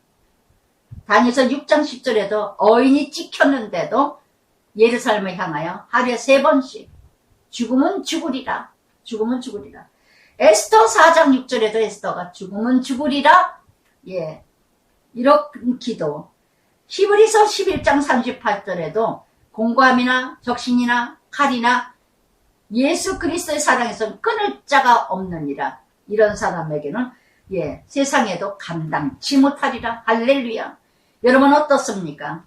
다니엘서 6장 10절에도 어인이 찍혔는데도 예루살렘을 향하여 하루에 3번씩 죽으면 죽으리라. 에스더 4장 6절에도 에스더가 죽으면 죽으리라. 예, 이런 기도. 히브리서 11장 38절에도 공고함이나 적신이나 칼이나 예수 그리스도의 사랑에서 끊을 자가 없느니라. 이런 사람에게는 예, 세상에도 감당치 못하리라. 할렐루야. 여러분 어떻습니까?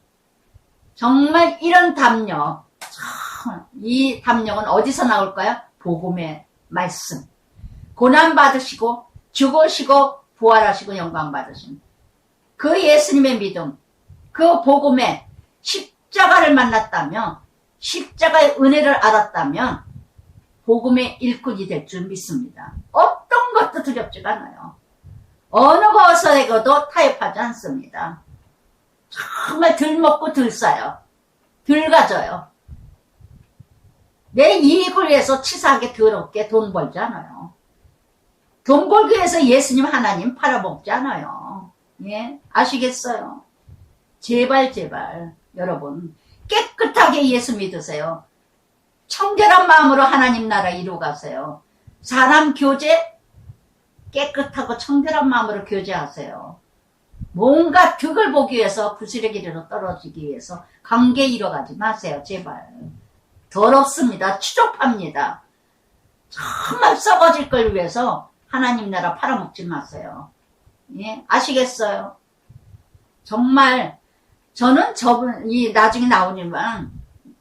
정말 이런 담력, 이 담력은 어디서 나올까요? 복음의 말씀. 고난 받으시고 죽으시고 부활하시고 영광 받으신 그 예수님의 믿음, 그 복음의 십자가를 만났다면 십자가의 은혜를 알았다면 복음의 일꾼이 될 줄 믿습니다. 어떤 것도 두렵지가 않아요. 어느 것에도 타협하지 않습니다. 정말 덜 먹고 덜 싸요. 덜 가져요. 내 이익을 위해서 치사하게 더럽게 돈 벌지 않아요. 돈 벌기 위해서 예수님 하나님 팔아먹지 않아요. 예, 아시겠어요? 제발 여러분 깨끗하게 예수 믿으세요. 청결한 마음으로 하나님 나라 이루어가세요. 사람 교제 깨끗하고 청결한 마음으로 교제하세요. 뭔가 득을 보기 위해서 부스러기로 떨어지기 위해서 관계 이뤄가지 마세요. 제발. 더럽습니다. 추접합니다. 정말 썩어질 걸 위해서 하나님 나라 팔아먹지 마세요. 예? 아시겠어요? 정말 저는 이 나중에 나오지만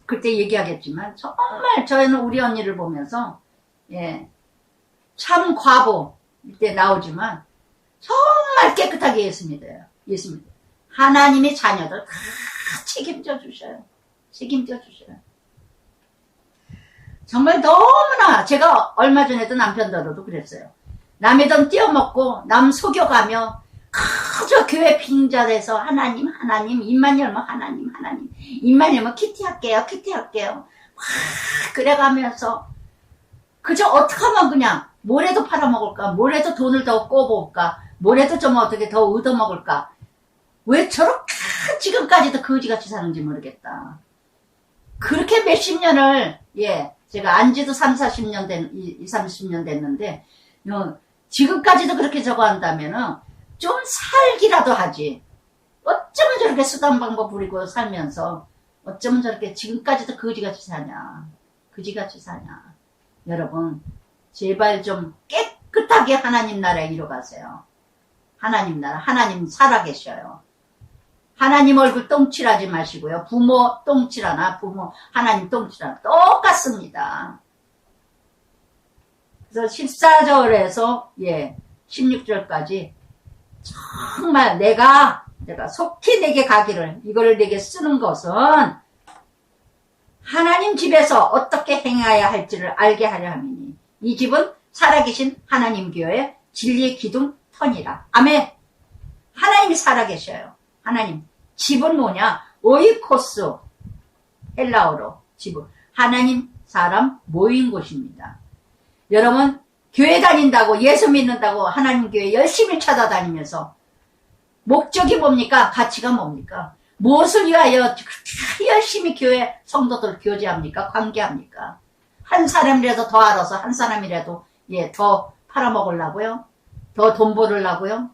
그때 얘기하겠지만 정말 저희는 우리 언니를 보면서 예, 참 과보 이때 나오지만 정말 깨끗하게 예수 믿어요. 하나님의 자녀들 다 책임져 주셔요. 정말 너무나 제가 얼마 전에도 남편들도 그랬어요. 남의 돈 떼어먹고 남 속여가며 그저 교회 빙자돼서 하나님 입만 열면 하나님 입만 열면 키티할게요 그래가면서 그저 어떻게 하면 그냥 뭐래도 팔아먹을까 뭐래도 돈을 더 꼬볼까 뭐래도 좀 어떻게 더 얻어먹을까 왜 저렇게 지금까지도 거지같이 사는지 모르겠다. 그렇게 몇십 년을 예 제가 안지도 30년 됐는데 지금까지도 그렇게 저거 한다면은 좀 살기라도 하지. 어쩌면 저렇게 수단 방법 부리고 살면서 어쩌면 저렇게 지금까지도 거지같이 사냐. 여러분 제발 좀 깨끗하게 하나님 나라에 이뤄가세요. 하나님 나라 하나님 살아계셔요. 하나님 얼굴 똥칠하지 마시고요. 부모 똥칠하나 하나님 똥칠하나 똑같습니다. 그래서 14절에서 예 16절까지 정말 내가 속히 내게 가기를 이거를 내게 쓰는 것은 하나님 집에서 어떻게 행해야 할지를 알게 하려 함이니 이 집은 살아계신 하나님 교회 진리의 기둥 터니라. 아멘. 하나님이 살아계셔요. 하나님. 집은 뭐냐? 오이코스. 헬라어로 집은. 하나님, 사람 모인 곳입니다. 여러분, 교회 다닌다고, 예수 믿는다고 하나님 교회 열심히 찾아다니면서 목적이 뭡니까? 가치가 뭡니까? 무엇을 위하여 열심히 교회 성도들 교제합니까? 관계합니까? 한 사람이라도 더 알아서 한 사람이라도 더 팔아먹으려고요? 더 돈 벌으려고요?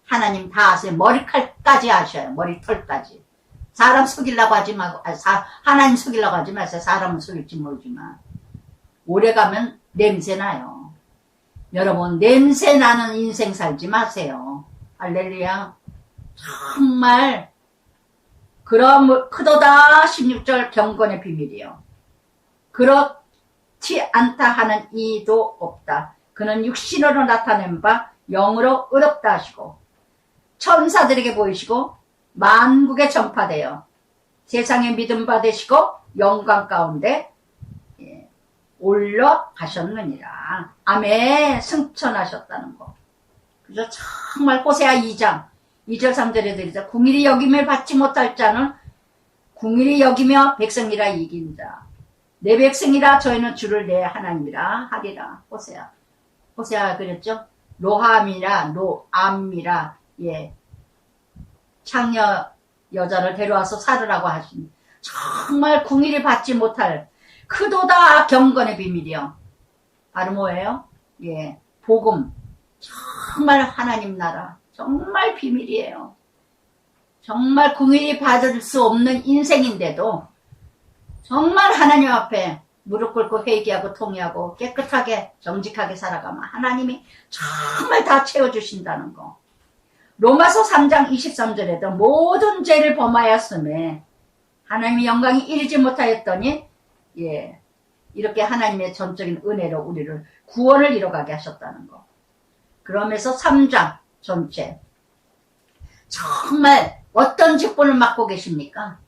하나님 다 아세요. 머리칼까지 아셔요. 머리털까지. 사람 속이려고 하지 말고, 하나님 속이려고 하지 마세요. 사람은 속일지 모르지만. 오래가면 냄새나요. 여러분, 냄새나는 인생 살지 마세요. 할렐루야. 정말, 크도다 16절 경건의 비밀이요. 그렇지 않다 하는 이도 없다. 그는 육신으로 나타낸 바 영으로 의롭다 하시고 천사들에게 보이시고 만국에 전파되어 세상에 믿음 받으시고 영광 가운데 올라가셨느니라. 아멘. 승천하셨다는 거. 그래서 정말 호세아 2장 2절 3절에 드리자. 궁일이 여김을 받지 못할 자는 궁일이 여기며 백성이라 이긴 자. 내 백성이라 저희는 주를 내 하나님이라 하리라. 호세아 그랬죠? 로함이라 로암이라 창녀 여자를 데려와서 살으라고 하신 정말 궁일이 받지 못할 크도다 경건의 비밀이요. 바로 뭐예요? 복음. 정말 하나님 나라. 정말 비밀이에요. 정말 궁일이 받을 수 없는 인생인데도 정말 하나님 앞에 무릎 꿇고 회개하고 통회하고 깨끗하게 정직하게 살아가면 하나님이 정말 다 채워주신다는 거. 로마서 3장 23절에도 모든 죄를 범하였음에 하나님의 영광이 이르지 못하였더니 이렇게 하나님의 전적인 은혜로 우리를 구원을 이뤄가게 하셨다는 거. 그러면서 3장 전체 정말 어떤 직분을 맡고 계십니까?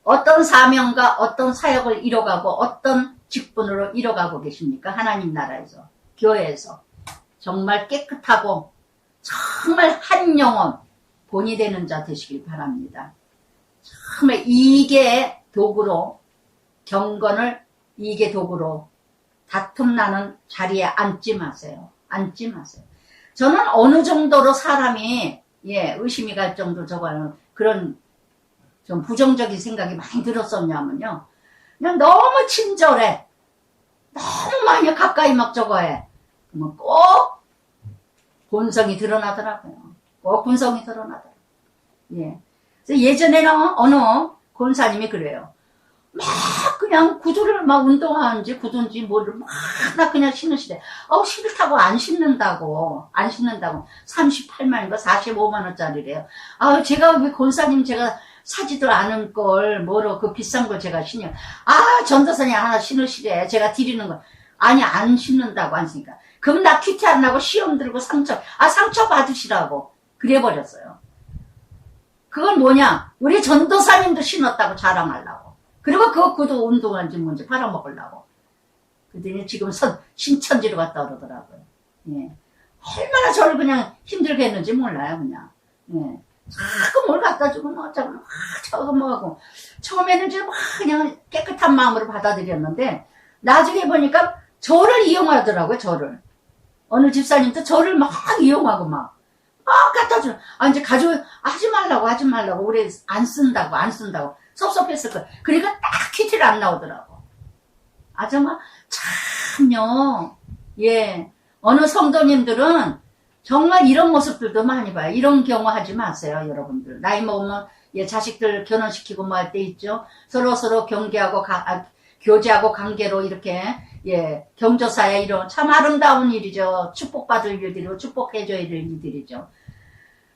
어떤 사명과 어떤 사역을 이뤄가고 어떤 직분으로 이뤄가고 계십니까? 하나님 나라에서, 교회에서 정말 깨끗하고 정말 한 영혼 본이 되는 자 되시길 바랍니다. 정말 이게 도구로 경건을 이게 도구로 다툼 나는 자리에 앉지 마세요. 앉지 마세요. 저는 어느 정도로 사람이 의심이 갈 정도 그런 좀 부정적인 생각이 많이 들었었냐면요. 그냥 너무 친절해. 너무 많이 가까이 막 해. 그러면 꼭 본성이 드러나더라고요. 꼭 본성이 드러나더라고요. 그래서 예전에는 어느 권사님이 그래요. 막 그냥 구두를 막 운동하는지 구두인지 뭐를 막 그냥 신으시대. 싫다고 안 신는다고. 38만인가 45만원짜리래요. 제가 왜 권사님 제가 사지도 않은 걸 뭐로 그 비싼 걸 제가 신요. 전도사님 하나 신으시래. 제가 드리는 거. 아니 안 신는다고 안 쓰니까. 그럼 나 큐티 안 나고 시험 들고 상처 받으시라고 그래버렸어요. 그건 뭐냐? 우리 전도사님도 신었다고 자랑하려고. 그리고 그 구두 운동한지 뭔지 팔아먹으려고. 그랬더니 지금 신천지로 갔다 오더라고요. 얼마나 저를 그냥 힘들게 했는지 몰라요, 그냥. 자꾸 뭘 갖다 주고 어쩌고 저거 하고. 처음에는 좀 그냥 깨끗한 마음으로 받아들였는데 나중에 보니까 저를 이용하더라고요, 저를. 어느 집사님도 저를 막 이용하고 막 갖다 줘. 이제 하지 말라고. 우리 안 쓴다고. 섭섭했을 거야. 그러니까 딱 퀴티를 안 나오더라고. 정말, 참요. 어느 성도님들은 정말 이런 모습들도 많이 봐요. 이런 경우 하지 마세요, 여러분들. 나이 먹으면, 자식들 결혼시키고 뭐 할 때 있죠. 서로 경계하고, 교제하고 관계로 이렇게, 경조사야 이런 참 아름다운 일이죠. 축복받을 일들이고, 축복해줘야 될 일들이죠.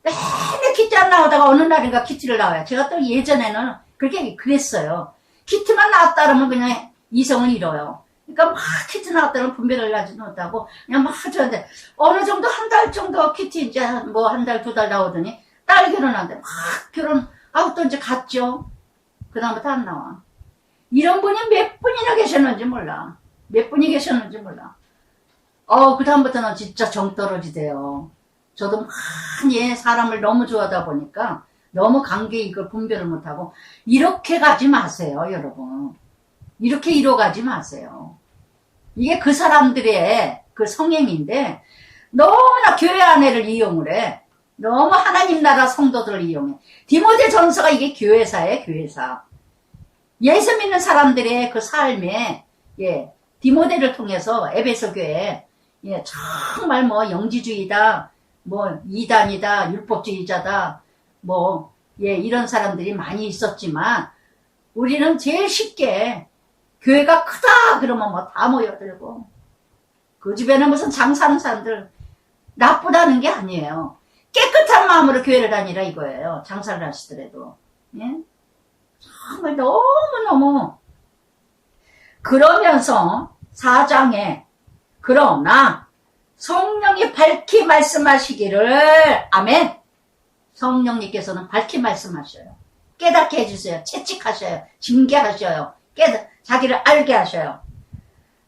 맨날 키티 안 나오다가 어느 날인가 키티를 나와요. 제가 또 예전에는 그렇게 그랬어요. 키티만 나왔다 그러면 그냥 이성을 잃어요. 그러니까 막 키티 나왔다 그러면 분별을 하지 못하고 그냥 막 저한테 어느 정도 한 달 정도 키티 이제 뭐 한 달, 2달 나오더니 딸 결혼한대. 막 또 이제 갔죠. 그다음부터 안 나와. 이런 분이 몇 분이나 계셨는지 몰라. 몇 분이 계셨는지 몰라. 그다음부터는 진짜 정 떨어지대요. 저도 많이 사람을 너무 좋아하다 보니까 너무 관계 이걸 분별을 못하고 이렇게 가지 마세요, 여러분. 이렇게 이뤄가지 마세요. 이게 그 사람들의 그 성향인데 너무나 교회 안에를 이용을 해. 너무 하나님 나라 성도들을 이용해. 디모데 전서가 이게 교회사예요, 교회사. 예수 믿는 사람들의 그 삶에, 예, 디모데를 통해서 에베소 교회, 예, 정말 뭐 영지주의다, 뭐 이단이다, 율법주의자다, 뭐, 예, 이런 사람들이 많이 있었지만, 우리는 제일 쉽게, 교회가 크다, 그러면 뭐 다 모여들고, 그 집에는 무슨 장사하는 사람들, 나쁘다는 게 아니에요. 깨끗한 마음으로 교회를 다니라 이거예요. 장사를 하시더라도. 예? 정말 너무너무. 그러면서 4장에 그러나 성령이 밝히 말씀하시기를 아멘. 성령님께서는 밝히 말씀하셔요. 깨닫게 해주세요. 채찍하셔요. 징계하셔요. 자기를 알게 하셔요.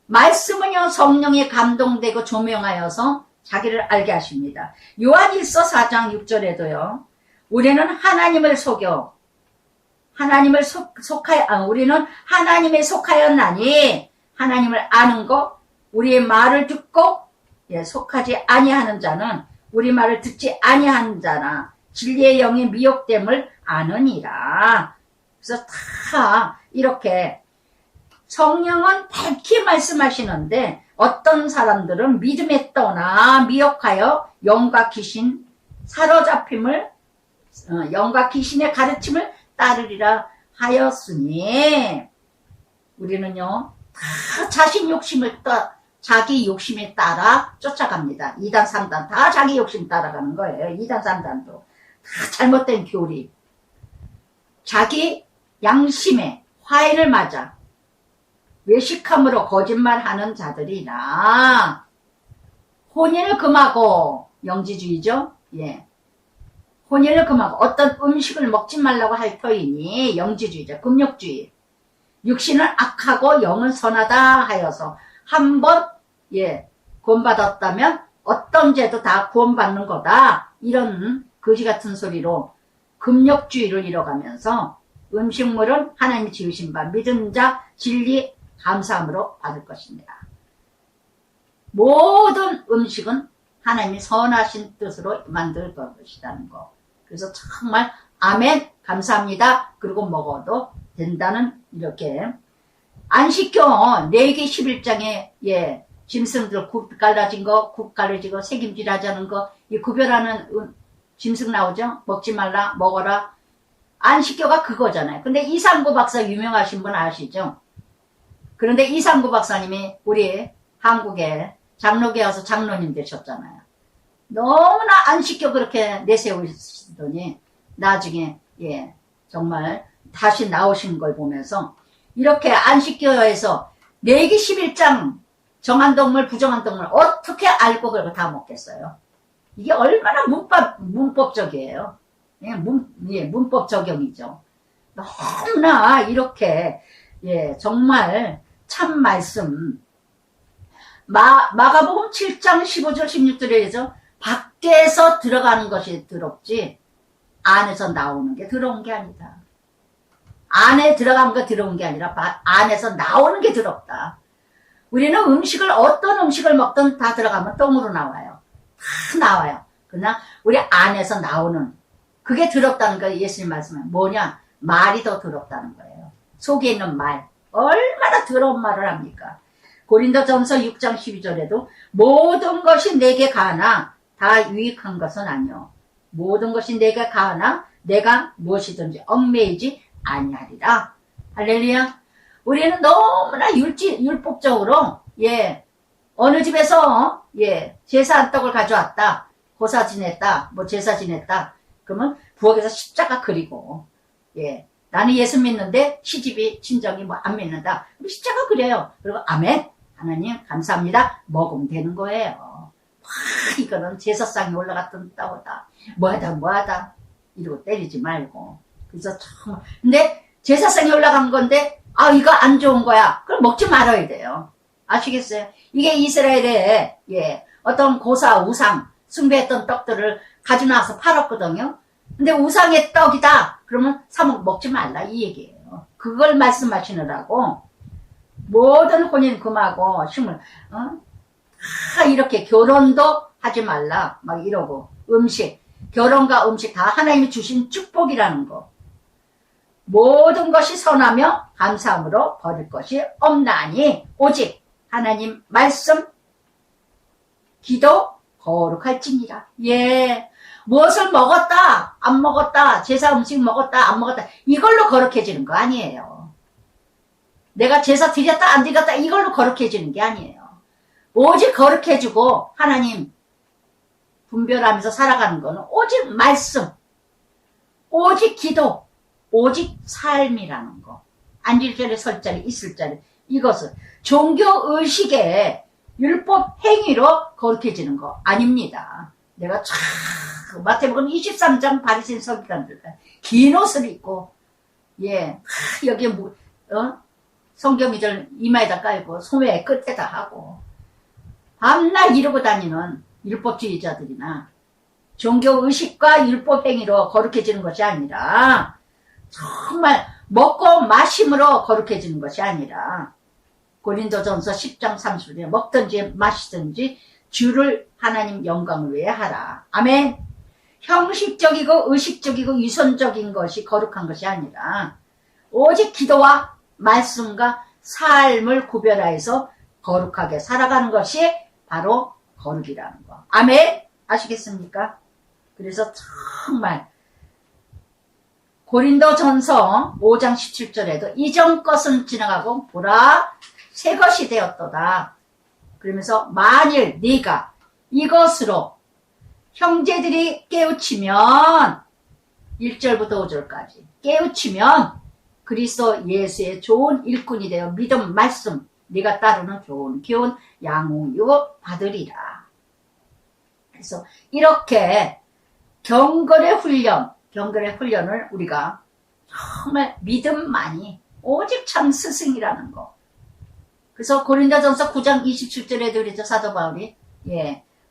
말씀은요 성령이 감동되고 조명하여서 자기를 알게 하십니다. 요한일서 4장 6절에도요. 우리는 하나님을 속여 하나님을 우리는 하나님에 속하였나니 하나님을 아는 것 우리의 말을 듣고 속하지 아니하는 자는 우리 말을 듣지 아니하는 자나 진리의 영의 미혹됨을 아느니라. 그래서 다 이렇게 성령은 밝히 말씀하시는데 어떤 사람들은 믿음에 떠나 미혹하여 영과 귀신 사로잡힘을 영과 귀신의 가르침을 따르리라 하였으니 우리는요 다 자기 욕심에 따라 쫓아갑니다. 2단 3단 다 자기 욕심 따라가는 거예요. 2단 3단도 다 잘못된 교리 자기 양심에 화해를 맞아 외식함으로 거짓말하는 자들이라 혼인을 금하고 영지주의죠. 예, 혼인을 금하고 어떤 음식을 먹지 말라고 할 터이니 영지주의죠. 금욕주의. 육신은 악하고 영은 선하다 하여서 한번 구원받았다면 어떤 죄도 다 구원받는 거다. 이런 거지 같은 소리로 금욕주의를 이뤄가면서 음식물은 하나님이 지으신 바 믿은 자 진리 감사함으로 받을 것입니다. 모든 음식은 하나님이 선하신 뜻으로 만들 것이라는 거. 그래서 정말 아멘 감사합니다. 그리고 먹어도 된다는 이렇게 안식교 레위기 11장에 짐승들 굽 갈라진 거, 굽 갈라지고 새김질 하자는 거, 이 구별하는 짐승 나오죠? 먹지 말라, 먹어라. 안식교가 그거잖아요. 근데 이상구 박사 유명하신 분 아시죠? 그런데 이상구 박사님이 우리 한국에 장로계 와서 장로님 되셨잖아요. 너무나 안식교 그렇게 내세우시더니 나중에 정말 다시 나오신 걸 보면서 이렇게 안식교에서 레위기 11장 정한 동물 부정한 동물 어떻게 알고 그걸 다 먹겠어요. 이게 얼마나 문법적이에요. 문법 적용이죠. 너무나 이렇게 정말 참 말씀 마가복음 7장 15절 16절에서 밖에서 들어가는 것이 더럽지 안에서 나오는 게 더러운 게 아니다. 안에 들어간 거 더러운 게 아니라 안에서 나오는 게 더럽다. 우리는 어떤 음식을 먹든 다 들어가면 똥으로 나와요. 다 나와요. 그러나 우리 안에서 나오는 그게 더럽다는 거예요. 예수님 말씀은 뭐냐? 말이 더 더럽다는 거예요. 속에 있는 말 얼마나 더러운 말을 합니까? 고린도전서 6장 12절에도 모든 것이 내게 가나 다 유익한 것은 아니요. 모든 것이 내게 가나 내가 무엇이든지 얽매이지 아니하리라. 할렐루야. 우리는 너무나 율법적으로 어느 집에서 제사 한 떡을 가져왔다. 고사 지냈다. 뭐 제사 지냈다. 그러면 부엌에서 십자가 그리고 나는 예수 믿는데 시집이 친정이 뭐 안 믿는다. 십자가 그려요. 그리고 아멘 하나님 감사합니다. 먹으면 되는 거예요. 이거는 제사상에 올라갔던 따오다. 뭐하다 이러고 때리지 말고. 그래서 참 근데 제사상에 올라간 건데 이거 안 좋은 거야. 그럼 먹지 말아야 돼요. 아시겠어요? 이게 이스라엘의 어떤 고사 우상 숭배했던 떡들을 가지고 나와서 팔았거든요. 근데 우상의 떡이다 그러면 사 먹지 말라 이 얘기예요. 그걸 말씀하시느라고 모든 혼인 금하고 식물 다 이렇게 결혼도 하지 말라 막 이러고 음식 결혼과 음식 다 하나님이 주신 축복이라는 거. 모든 것이 선하며 감사함으로 버릴 것이 없나니 오직 하나님 말씀 기도 거룩할지니라. 예, 무엇을 먹었다 안 먹었다 제사 음식 먹었다 안 먹었다 이걸로 거룩해지는 거 아니에요. 내가 제사 드렸다 안 드렸다 이걸로 거룩해지는 게 아니에요. 오직 거룩해지고 하나님 분별하면서 살아가는 거는 오직 말씀 오직 기도 오직 삶이라는 거. 앉을 자리 설 자리 있을 자리 이것은 종교의식의 율법 행위로 거룩해지는 거 아닙니다. 내가 쫙 마태복음 23장 바리새인 서기관들 긴 옷을 입고 예 여기에 성경 2절 이마에다 깔고 소매 끝에다 하고 밤낮 이러고 다니는 율법주의자들이나 종교의식과 율법행위로 거룩해지는 것이 아니라 정말 먹고 마심으로 거룩해지는 것이 아니라 고린도전서 10장 30절에 먹든지 마시든지 주를 하나님 영광을 위해 하라. 아멘. 형식적이고 의식적이고 유선적인 것이 거룩한 것이 아니라 오직 기도와 말씀과 삶을 구별하여서 거룩하게 살아가는 것이 바로 거룩이라는 거. 아멘. 아시겠습니까? 그래서 정말 고린도전서 5장 17절에도 이전 것은 지나가고 보라 새 것이 되었도다. 그러면서 만일 네가 이것으로 형제들이 깨우치면 1절부터 5절까지 깨우치면 그리스도 예수의 좋은 일꾼이 되어 믿음 말씀 네가 따르는 좋은 기운 양육을 받으리라. 그래서 이렇게 경건의 훈련을 우리가 정말 믿음만이 오직 참 스승이라는 거. 그래서 고린도전서 9장 27절에도 그랬죠. 사도 바울이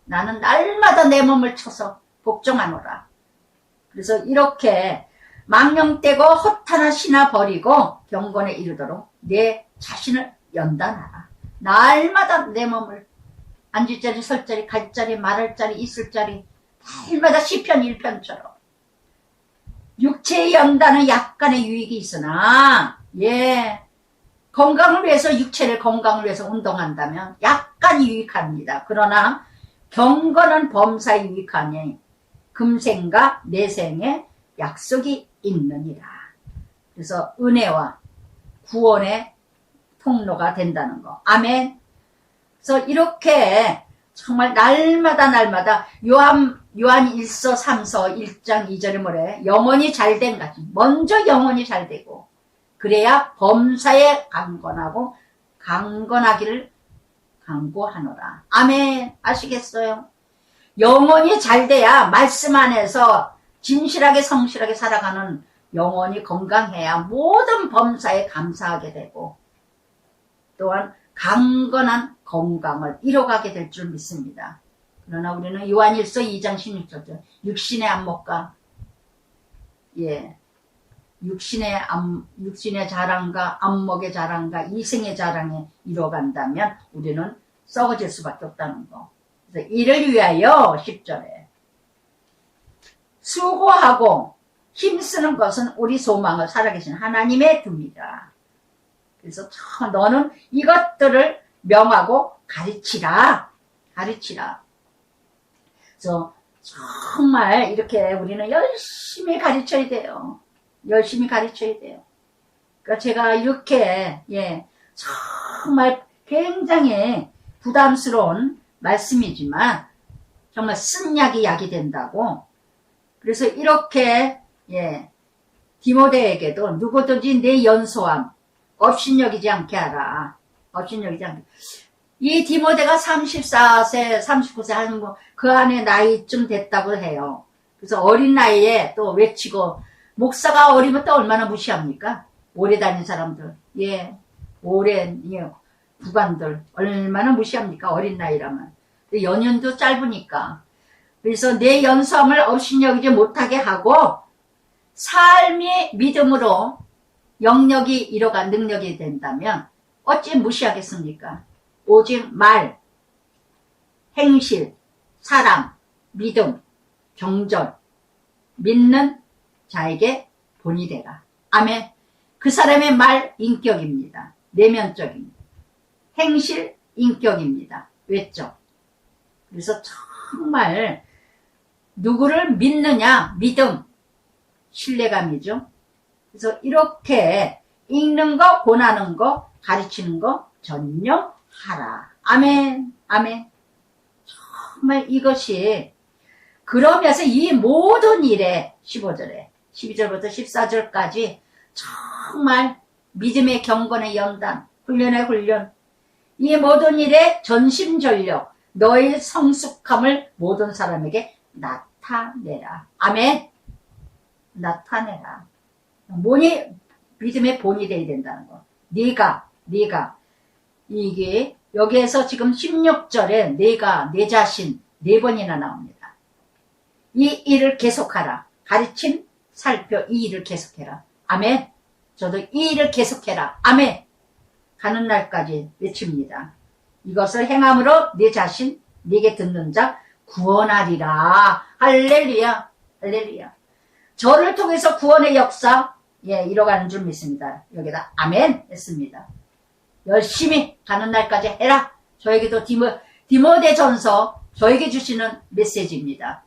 나는 날마다 내 몸을 쳐서 복종하노라. 그래서 이렇게 망령되고 허탄한 신화 버리고 경건에 이르도록 내 자신을 연단하라. 날마다 내 몸을 앉을 자리 설 자리 갈 자리 말할 자리 있을 자리 날마다 시편 1편처럼 육체의 연단은 약간의 유익이 있으나 건강을 위해서 육체를 건강을 위해서 운동한다면 약간 유익합니다. 그러나 경건은 범사에 유익하니 금생과 내생에 약속이 있느니라. 그래서 은혜와 구원의 통로가 된다는 거. 아멘. 그래서 이렇게 정말 날마다 요한 1서 3서 1장 2절에 뭐래? 영혼이 잘된 가지. 먼저 영혼이 잘 되고 그래야 범사에 강건하고 강건하기를 강구하노라. 아멘. 아시겠어요? 영혼이 잘 돼야 말씀 안에서 진실하게 성실하게 살아가는 영혼이 건강해야 모든 범사에 감사하게 되고 또한 강건한 건강을 이뤄가게 될 줄 믿습니다. 그러나 우리는 요한일서 2장 16절 육신의 안목과 육신의 자랑과 안목의 자랑과 이생의 자랑에 이뤄간다면 우리는 썩어질 수밖에 없다는 거. 그래서 이를 위하여 10절에 수고하고 힘쓰는 것은 우리 소망을 살아계신 하나님의 듭니다. 그래서 너는 이것들을 명하고 가르치라. 그래서 정말 이렇게 우리는 열심히 가르쳐야 돼요. 그러니까 제가 이렇게 정말 굉장히 부담스러운 말씀이지만 정말 쓴 약이 약이 된다고. 그래서 이렇게 디모데에게도 누구든지 내 연소함 업신여기지 않게 하라. 이 디모데가 34세, 39세 하는 그 안에 나이쯤 됐다고 해요. 그래서 어린 나이에 또 외치고 목사가 어리면 또 얼마나 무시합니까? 오래 다닌 사람들, 오랜 부관들 얼마나 무시합니까? 어린 나이라면. 연년도 짧으니까. 그래서 내 연소함을 업신여기지 못하게 하고 삶이 믿음으로 영역이 이뤄가 능력이 된다면 어찌 무시하겠습니까? 오직 말, 행실, 사랑, 믿음, 경전, 믿는 자에게 본이 되라. 아멘. 그 사람의 말 인격입니다. 내면적입니다. 행실 인격입니다. 외적. 그래서 정말 누구를 믿느냐? 믿음, 신뢰감이죠. 그래서 이렇게 읽는 거, 권하는 거, 가르치는 거 전념 하라. 아멘. 아멘. 정말 이것이 그러면서 이 모든 일에 15절에 12절부터 14절까지 정말 믿음의 경건의 연단, 훈련의 훈련, 이 모든 일에 전심전력, 너의 성숙함을 모든 사람에게 나타내라. 아멘. 나타내라. 믿음의 본이 되어야 된다는 거. 네가 이게 여기에서 지금 16절에 내가 내 자신 4번이나 나옵니다. 이 일을 계속하라. 가르침, 살펴 이 일을 계속해라. 아멘. 저도 이 일을 계속해라. 아멘. 가는 날까지 외칩니다. 이것을 행함으로 내 자신 네게 듣는 자 구원하리라. 할렐루야. 할렐루야. 저를 통해서 구원의 역사 이뤄가는 줄 믿습니다. 여기다 아멘 했습니다. 열심히 가는 날까지 해라. 저에게도 디모데전서 저에게 주시는 메시지입니다.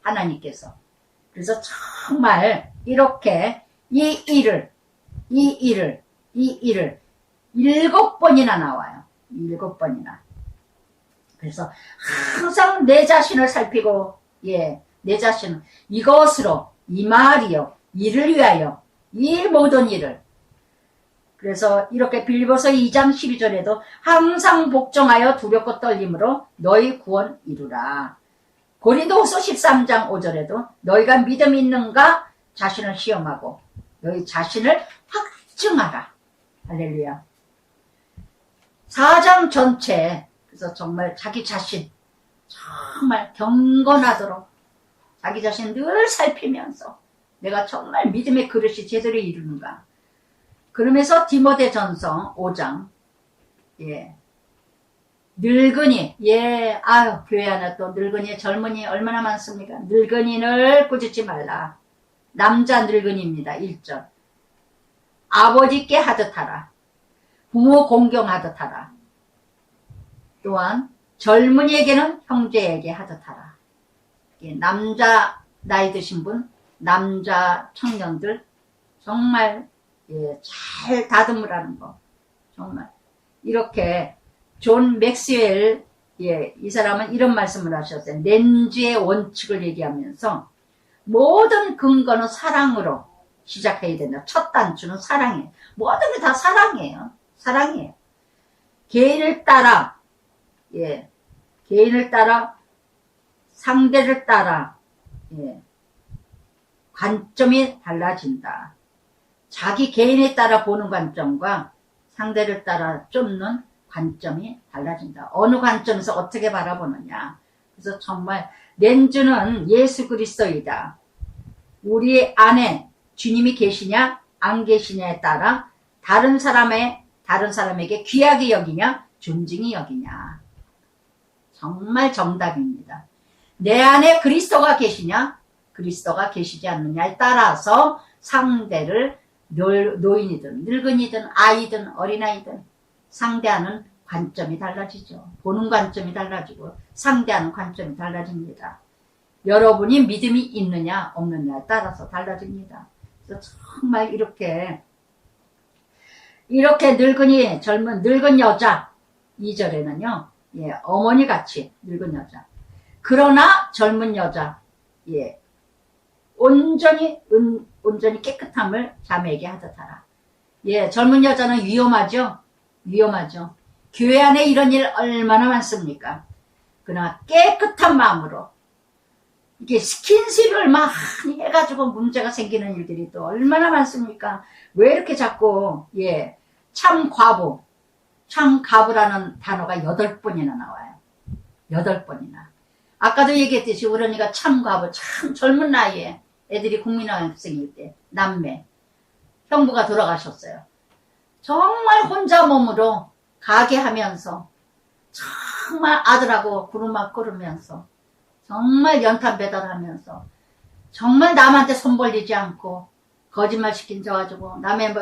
하나님께서. 그래서 정말 이렇게 이 일을 7번이나 나와요. 7번이나. 그래서 항상 내 자신을 살피고 내 자신을 이것으로 이 말이요 이를 위하여 이 모든 일을. 그래서 이렇게 빌립보서 2장 12절에도 항상 복종하여 두렵고 떨림으로 너희 구원 이루라. 고린도후서 13장 5절에도 너희가 믿음이 있는가 자신을 시험하고 너희 자신을 확증하라. 할렐루야. 4장 전체 그래서 정말 자기 자신 정말 경건하도록 자기 자신 늘 살피면서 내가 정말 믿음의 그릇이 제대로 이루는가. 그러면서 디모데전서 5장 늙은이 아유 교회 안에 또 늙은이 젊은이 얼마나 많습니까. 늙은이를 꾸짖지 말라. 남자 늙은이입니다. 1절 아버지께 하듯 하라. 부모 공경하듯 하라. 또한 젊은이에게는 형제에게 하듯 하라. 남자 나이 드신 분 남자 청년들 정말 잘 다듬으라는 거. 정말 이렇게 존 맥스웰 이 사람은 이런 말씀을 하셨어요. 렌즈의 원칙을 얘기하면서 모든 근거는 사랑으로 시작해야 된다. 첫 단추는 사랑이에요. 모든 게 다 사랑이에요. 사랑이에요. 개인을 따라 개인을 따라 상대를 따라 관점이 달라진다. 자기 개인에 따라 보는 관점과 상대를 따라 쫓는 관점이 달라진다. 어느 관점에서 어떻게 바라보느냐. 그래서 정말 렌즈는 예수 그리스도이다. 우리 안에 주님이 계시냐 안 계시냐에 따라 다른 사람에게 귀하게 여기냐 존중히 여기냐. 정말 정답입니다. 내 안에 그리스도가 계시냐 그리스도가 계시지 않느냐에 따라서 상대를 노인이든 늙은이든 아이든 어린아이든 상대하는 관점이 달라지죠. 보는 관점이 달라지고 상대하는 관점이 달라집니다. 여러분이 믿음이 있느냐 없느냐에 따라서 달라집니다. 그래서 정말 이렇게 젊은 늙은 여자 2절에는요 어머니같이 늙은 여자 그러나 젊은 여자 온전히 깨끗함을 자매에게 하듯 하라. 젊은 여자는 위험하죠. 교회 안에 이런 일 얼마나 많습니까. 그러나 깨끗한 마음으로 이게 스킨십을 많이 해가지고 문제가 생기는 일들이 또 얼마나 많습니까. 왜 이렇게 자꾸 참가부라는 단어가 8번이나 나와요. 8번이나. 아까도 얘기했듯이 우리 언니가 참 과부, 참 젊은 나이에 애들이 국민학생일 때 남매 형부가 돌아가셨어요. 정말 혼자 몸으로 가게 하면서 정말 아들하고 구루마 끓으면서 정말 연탄 배달하면서 정말 남한테 손 벌리지 않고 거짓말 시킨 저 가지고 남의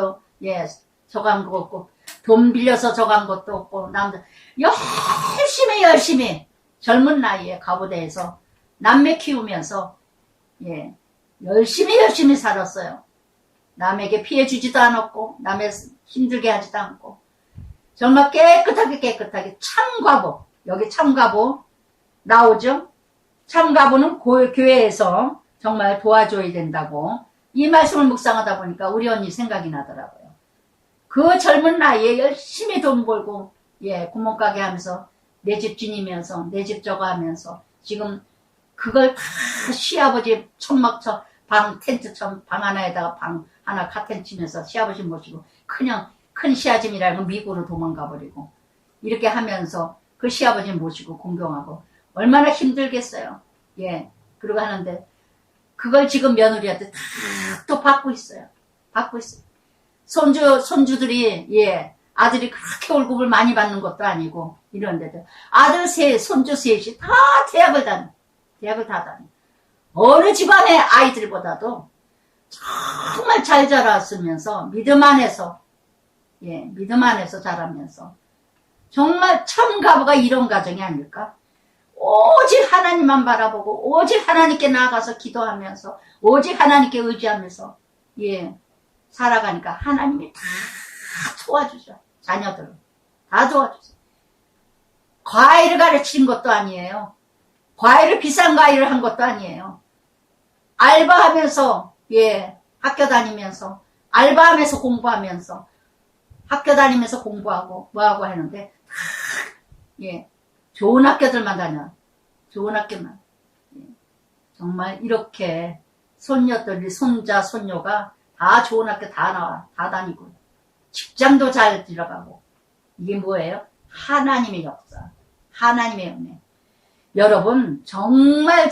저간 거 없고 돈 빌려서 저간 것도 없고 남들 열심히 젊은 나이에 가부대에서 남매 키우면서 열심히 살았어요. 남에게 피해 주지도 않았고 남의 힘들게 하지도 않고 정말 깨끗하게 참과부, 여기 참과부 나오죠? 참과부는 교회에서 정말 도와줘야 된다고 이 말씀을 묵상하다 보니까 우리 언니 생각이 나더라고요. 그 젊은 나이에 열심히 돈 벌고 구멍가게 하면서 내 집 지니면서 내 집 저거 하면서 지금 그걸 다 시아버지 천막쳐 방 텐트처럼 방 하나에다가 방 하나 카텐 치면서 시아버지 모시고 그냥 큰 시아짐이라고 미국으로 도망가 버리고 이렇게 하면서 그 시아버지 모시고 공경하고 얼마나 힘들겠어요. 그러고 하는데 그걸 지금 며느리한테 다 또 받고 있어요. 손주들이 아들이 그렇게 월급을 많이 받는 것도 아니고 이런데도 아들 셋, 손주 셋이 다 대학을 다 다니. 어느 집안의 아이들보다도 정말 잘 자랐으면서 믿음 안에서 자라면서 정말 참 가부가 이런 가정이 아닐까? 오직 하나님만 바라보고 오직 하나님께 나아가서 기도하면서 오직 하나님께 의지하면서 살아가니까 하나님이 다 도와주죠. 자녀들은 다 도와주세요. 과외를 가르친 것도 아니에요. 과외를 비싼 과외를 한 것도 아니에요. 알바하면서 학교 다니면서 알바하면서 공부하면서 학교 다니면서 공부하고 뭐하고 하는데 좋은 학교들만 다녀. 좋은 학교만. 정말 이렇게 손녀들이 손자 손녀가 다 좋은 학교 다 나와. 다 다니고 직장도 잘 들어가고 이게 뭐예요? 하나님의 역사. 하나님의 은혜. 여러분 정말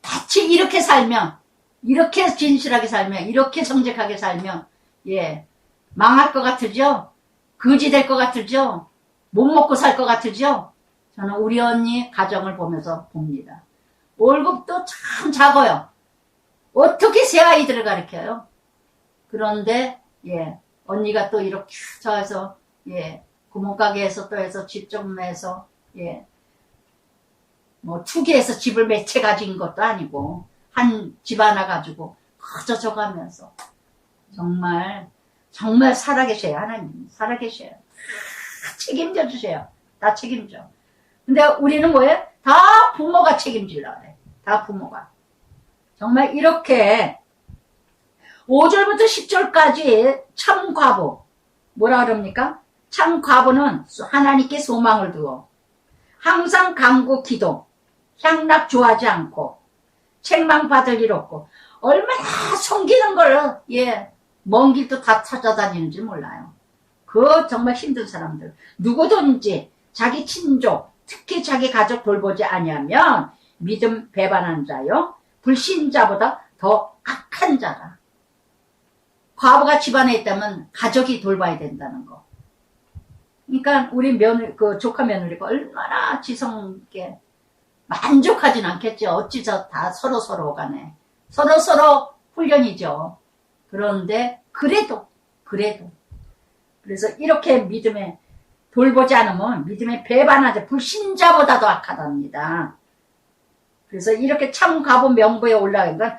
같이 이렇게 살면 이렇게 진실하게 살면 이렇게 정직하게 살면 망할 것 같으죠? 거지 될 것 같으죠? 못 먹고 살 것 같으죠? 저는 우리 언니 가정을 보면서 봅니다. 월급도 참 작아요. 어떻게 새 아이들을 가르쳐요? 그런데 언니가 또 이렇게 저에서 구멍가게에서 또 해서 집 좀 내서 뭐 투기해서 집을 몇 채 가진 것도 아니고 한 집 하나 가지고 커져 져가면서 정말 살아계셔요. 하나님 살아계셔요. 다 책임져 주세요. 다 책임져. 근데 우리는 뭐예요? 다 부모가 책임질라 그래. 다 부모가. 정말 이렇게 5절부터 10절까지 참 과부 뭐라 그럽니까? 참 과부는 하나님께 소망을 두어 항상 간구 기도 향락 좋아하지 않고 책망 받을 일 없고 얼마나 섬기는 걸 먼 길도 다 찾아다니는지 몰라요. 그 정말 힘든 사람들 누구든지 자기 친족 특히 자기 가족 돌보지 아니하면 믿음 배반한 자요 불신자보다 더 악한 자라. 과부가 집안에 있다면 가족이 돌봐야 된다는 거. 그러니까 우리 조카 며느리가 얼마나 지성있게 만족하진 않겠죠. 어찌서 다 서로 간에 서로 훈련이죠. 그런데 그래도 그래서 이렇게 믿음에 돌보지 않으면 믿음에 배반하자 불신자보다도 악하답니다. 그래서 이렇게 참 과부 명부에 올라간 건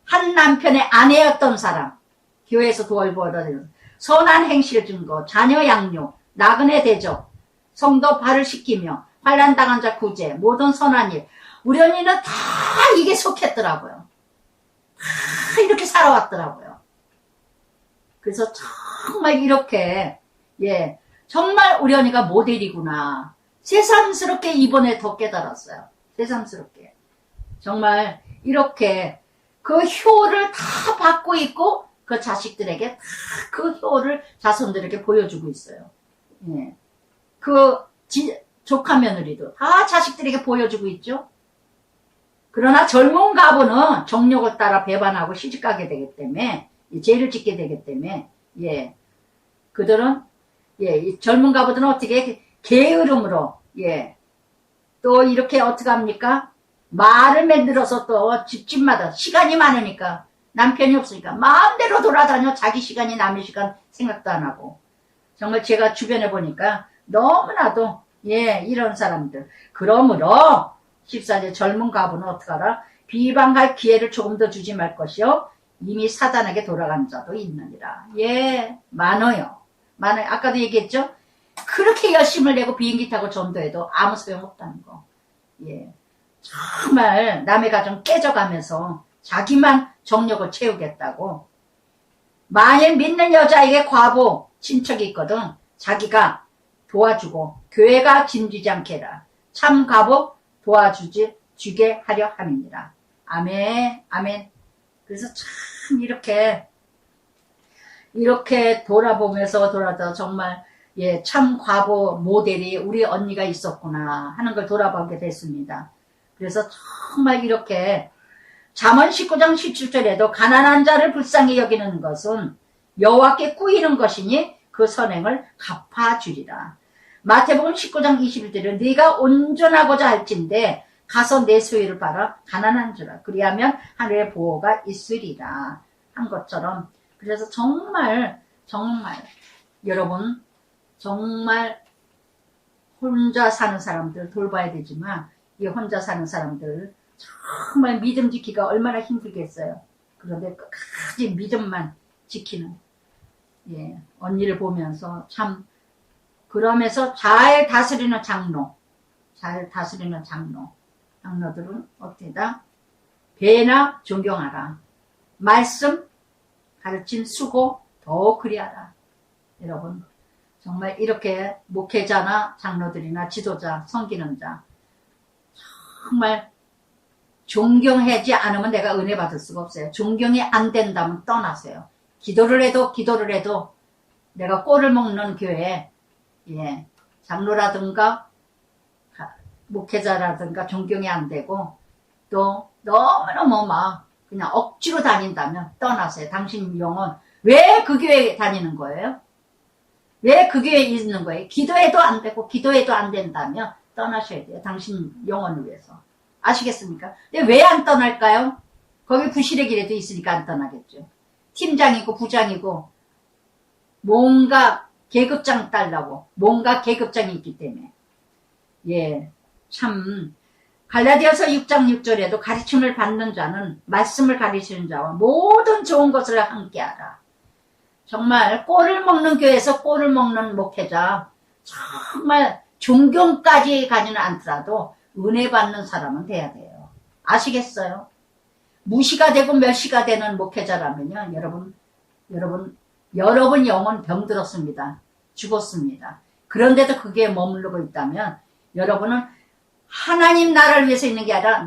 한 남편의 아내였던 사람 교회에서 돌보던 선한 행실 증거 자녀 양육 나그네 대접 성도 발을 씻기며 환난당한 자 구제 모든 선한 일 우리 언니는 다 이게 속했더라고요. 다 이렇게 살아왔더라고요. 그래서 정말 이렇게 정말 우리 언니가 모델이구나. 새삼스럽게 이번에 더 깨달았어요. 새삼스럽게. 정말 이렇게 그 효를 다 받고 있고 그 자식들에게 다 그 효를 자손들에게 보여주고 있어요. 조카 며느리도 다 자식들에게 보여주고 있죠. 그러나 젊은 가부는 정력을 따라 배반하고 시집가게 되기 때문에, 죄를 짓게 되기 때문에, 예, 그들은, 예, 이 젊은 가부들은 어떻게 게으름으로, 예, 또 이렇게 어떻게 합니까? 말을 만들어서 또 집집마다 시간이 많으니까, 남편이 없으니까 마음대로 돌아다녀. 자기 시간이 남의 시간 생각도 안 하고. 정말 제가 주변에 보니까 너무나도, 예, 이런 사람들. 그러므로 14제 젊은 가부는 어떡하라? 비방할 기회를 조금 더 주지 말 것이요, 이미 사단에게 돌아간 자도 있느니라. 예, 많아요. 많아요. 아까도 얘기했죠? 그렇게 열심을 내고 비행기 타고 전도해도 아무 소용없다는 거. 예, 정말 남의 가정 깨져가면서 자기만 정력을 채우겠다고. 만일 믿는 여자에게 과부 친척이 있거든 자기가 도와주고 교회가 짐지지 않게 해라. 참 과부 도와주게 하려 함이니라. 아멘, 아멘. 그래서 참 이렇게 돌아보면서 정말, 예, 참 과부 모델이 우리 언니가 있었구나 하는 걸 돌아보게 됐습니다. 그래서 정말 이렇게 잠언 19장 17절에도 가난한 자를 불쌍히 여기는 것은 여호와께 꾸이는 것이니 그 선행을 갚아주리라. 마태복음 19장 21절에 네가 온전하고자 할진대 가서 내 소유를 팔아 가난한 자라 그리하면 하늘의 보호가 있으리라 한 것처럼. 그래서 정말 여러분, 정말 혼자 사는 사람들 돌봐야 되지만 이 혼자 사는 사람들 정말 믿음 지키기가 얼마나 힘들겠어요. 그런데 끝까지 믿음만 지키는, 예, 언니를 보면서 참, 그러면서 잘 다스리는 장로들은 어때다? 배나 존경하라. 말씀 가르친 수고 더욱 그리하라. 여러분, 정말 이렇게 목회자나 장로들이나 지도자, 섬기는 자 정말 존경하지 않으면 내가 은혜 받을 수가 없어요. 존경이 안 된다면 떠나세요. 기도를 해도 내가 꼴을 먹는 교회, 예, 장로라든가 목회자라든가 존경이 안 되고 또 너무너무 막 그냥 억지로 다닌다면 떠나세요. 당신 영혼 왜 그 교회에 다니는 거예요? 왜 그 교회에 있는 거예요? 기도해도 안 되고 기도해도 안 된다면 떠나셔야 돼요. 당신 영혼을 위해서. 아시겠습니까? 근데 왜 안 떠날까요? 거기 부실의 길에도 있으니까 안 떠나겠죠. 팀장이고 부장이고 뭔가 계급장 딸라고 뭔가 계급장이 있기 때문에. 예, 참 갈라디아서 6장 6절에도 가르침을 받는 자는 말씀을 가르치는 자와 모든 좋은 것을 함께하라. 정말 꼴을 먹는 교회에서 꼴을 먹는 목회자, 정말 존경까지 가지는 않더라도 은혜 받는 사람은 돼야 돼요. 아시겠어요? 무시가 되고 멸시가 되는 목회자라면요, 여러분 영혼 병들었습니다. 죽었습니다. 그런데도 그게 머무르고 있다면 여러분은 하나님 나라를 위해서 있는 게 아니라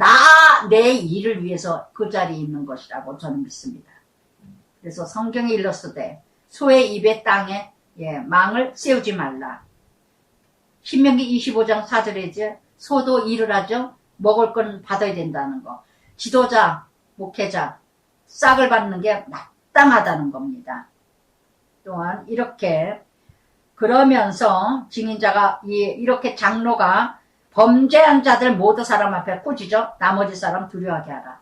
내 일을 위해서 그 자리에 있는 것이라고 저는 믿습니다. 그래서 성경에 일렀으되 소의 입에 땅에, 예, 망을 세우지 말라. 신명기 25장 4절에 이제 소도 일을 하죠. 먹을 건 받아야 된다는 거. 지도자, 목회자 싹을 받는 게 마땅하다는 겁니다. 또한 이렇게 그러면서 증인자가 이렇게 장로가 범죄한 자들 모두 사람 앞에 꾸짖어 나머지 사람 두려워하게 하라.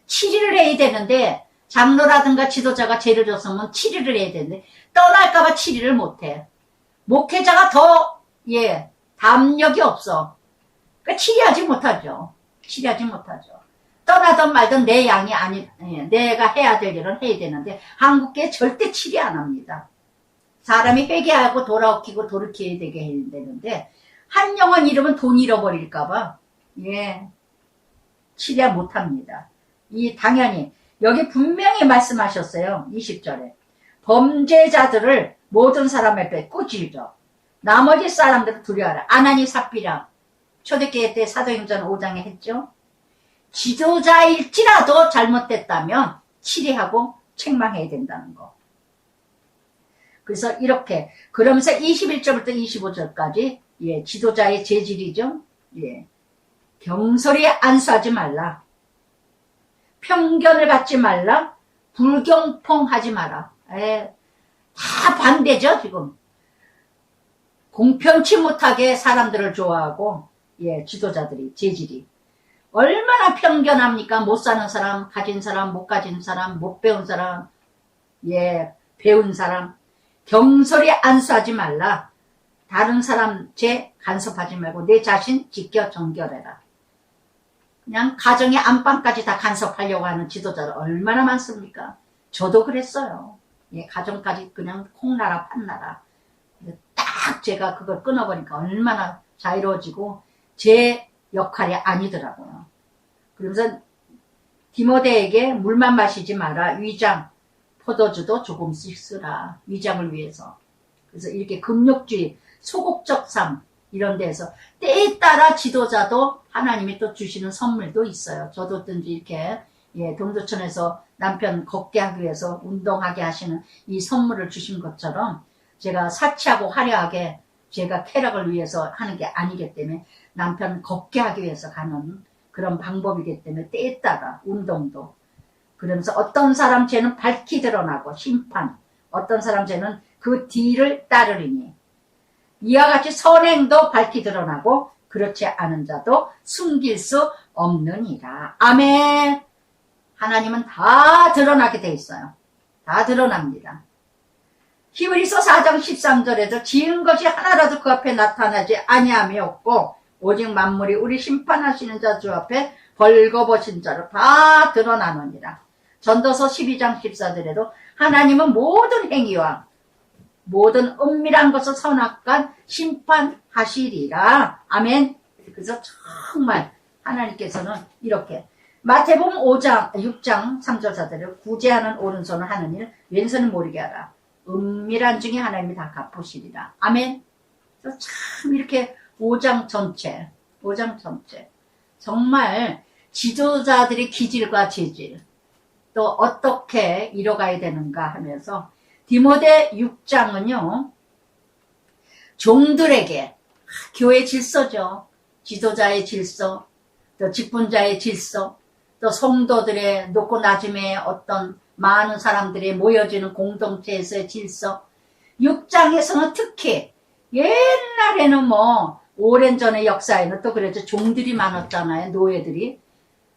치리를 해야 되는데 장로라든가 지도자가 죄를 졌으면 치리를 해야 되는데 떠날까봐 치리를 못해. 목회자가 더, 예, 담력이 없어. 그러니까 치리하지 못하죠. 떠나든 말든 내 양이 아니, 예, 내가 해야 될 일은 해야 되는데 한국계 절대 치리 안 합니다. 사람이 회개하고 돌아오키고 돌이켜야 되게 해야 되는데 한 영혼 잃으면 돈 잃어버릴까봐, 예, 치료 못합니다. 당연히 여기 분명히 말씀하셨어요. 20절에 범죄자들을 모든 사람 앞에 꾸짖어 나머지 사람들을 두려워하라. 아나니 삽비라 초대교회 때 사도행전 5장에 했죠. 지도자일지라도 잘못됐다면 치리하고 책망해야 된다는 거. 그래서 이렇게 그러면서 21절부터 25절까지 예, 지도자의 재질이죠. 예. 경솔히 안수하지 말라. 편견을 갖지 말라. 불경통하지 마라. 예, 다 반대죠, 지금. 공평치 못하게 사람들을 좋아하고, 예, 지도자들이, 재질이. 얼마나 편견합니까? 못 사는 사람, 가진 사람, 못 가진 사람, 못 배운 사람, 예, 배운 사람. 경솔히 안수하지 말라. 다른 사람 죄 간섭하지 말고 내 자신 지켜 정결해라. 그냥 가정의 안방까지 다 간섭하려고 하는 지도자들 얼마나 많습니까? 저도 그랬어요. 예, 가정까지 그냥 콩나라 팥나라. 딱 제가 그걸 끊어보니까 얼마나 자유로워지고 제 역할이 아니더라고요. 그러면서 디모데에게 물만 마시지 마라. 위장, 포도주도 조금씩 쓰라. 위장을 위해서. 그래서 이렇게 금욕주의, 소극적 삶 이런 데서 때에 따라 지도자도 하나님이 또 주시는 선물도 있어요. 저도 어떤지 이렇게 예, 동두천에서 남편 걷게 하기 위해서 운동하게 하시는 이 선물을 주신 것처럼 제가 사치하고 화려하게 제가 쾌락을 위해서 하는 게 아니기 때문에 남편 걷게 하기 위해서 가는 그런 방법이기 때문에 때에 따라 운동도 그러면서 어떤 사람 죄는 밝히 드러나고 심판, 어떤 사람 죄는 그 뒤를 따르리니 이와 같이 선행도 밝히 드러나고 그렇지 않은 자도 숨길 수 없느니라. 아멘. 하나님은 다 드러나게 돼 있어요. 다 드러납니다. 히브리서 4장 13절에도 지은 것이 하나라도 그 앞에 나타나지 아니함이 없고 오직 만물이 우리 심판하시는 자 주 앞에 벌거벗은 자로 다 드러나느니라. 전도서 12장 14절에도 하나님은 모든 행위와 모든 은밀한 것을 선악간 심판하시리라. 아멘. 그래서 정말 하나님께서는 이렇게 마태복음 6장 3절 4절에 구제하는 오른손은 하는 일 왼손은 모르게 하라. 은밀한 중에 하나님이 다 갚으시리라. 아멘. 그래서 참 이렇게 5장 전체 정말 지도자들의 기질과 재질 또 어떻게 이뤄가야 되는가 하면서 디모데 6장은요 종들에게 교회 질서죠. 지도자의 질서, 또 직분자의 질서, 또 성도들의 높고 낮음의 어떤 많은 사람들이 모여지는 공동체에서의 질서. 6장에서는 특히 옛날에는 뭐 오랜 전의 역사에는 또 그랬죠. 종들이 많았잖아요. 노예들이.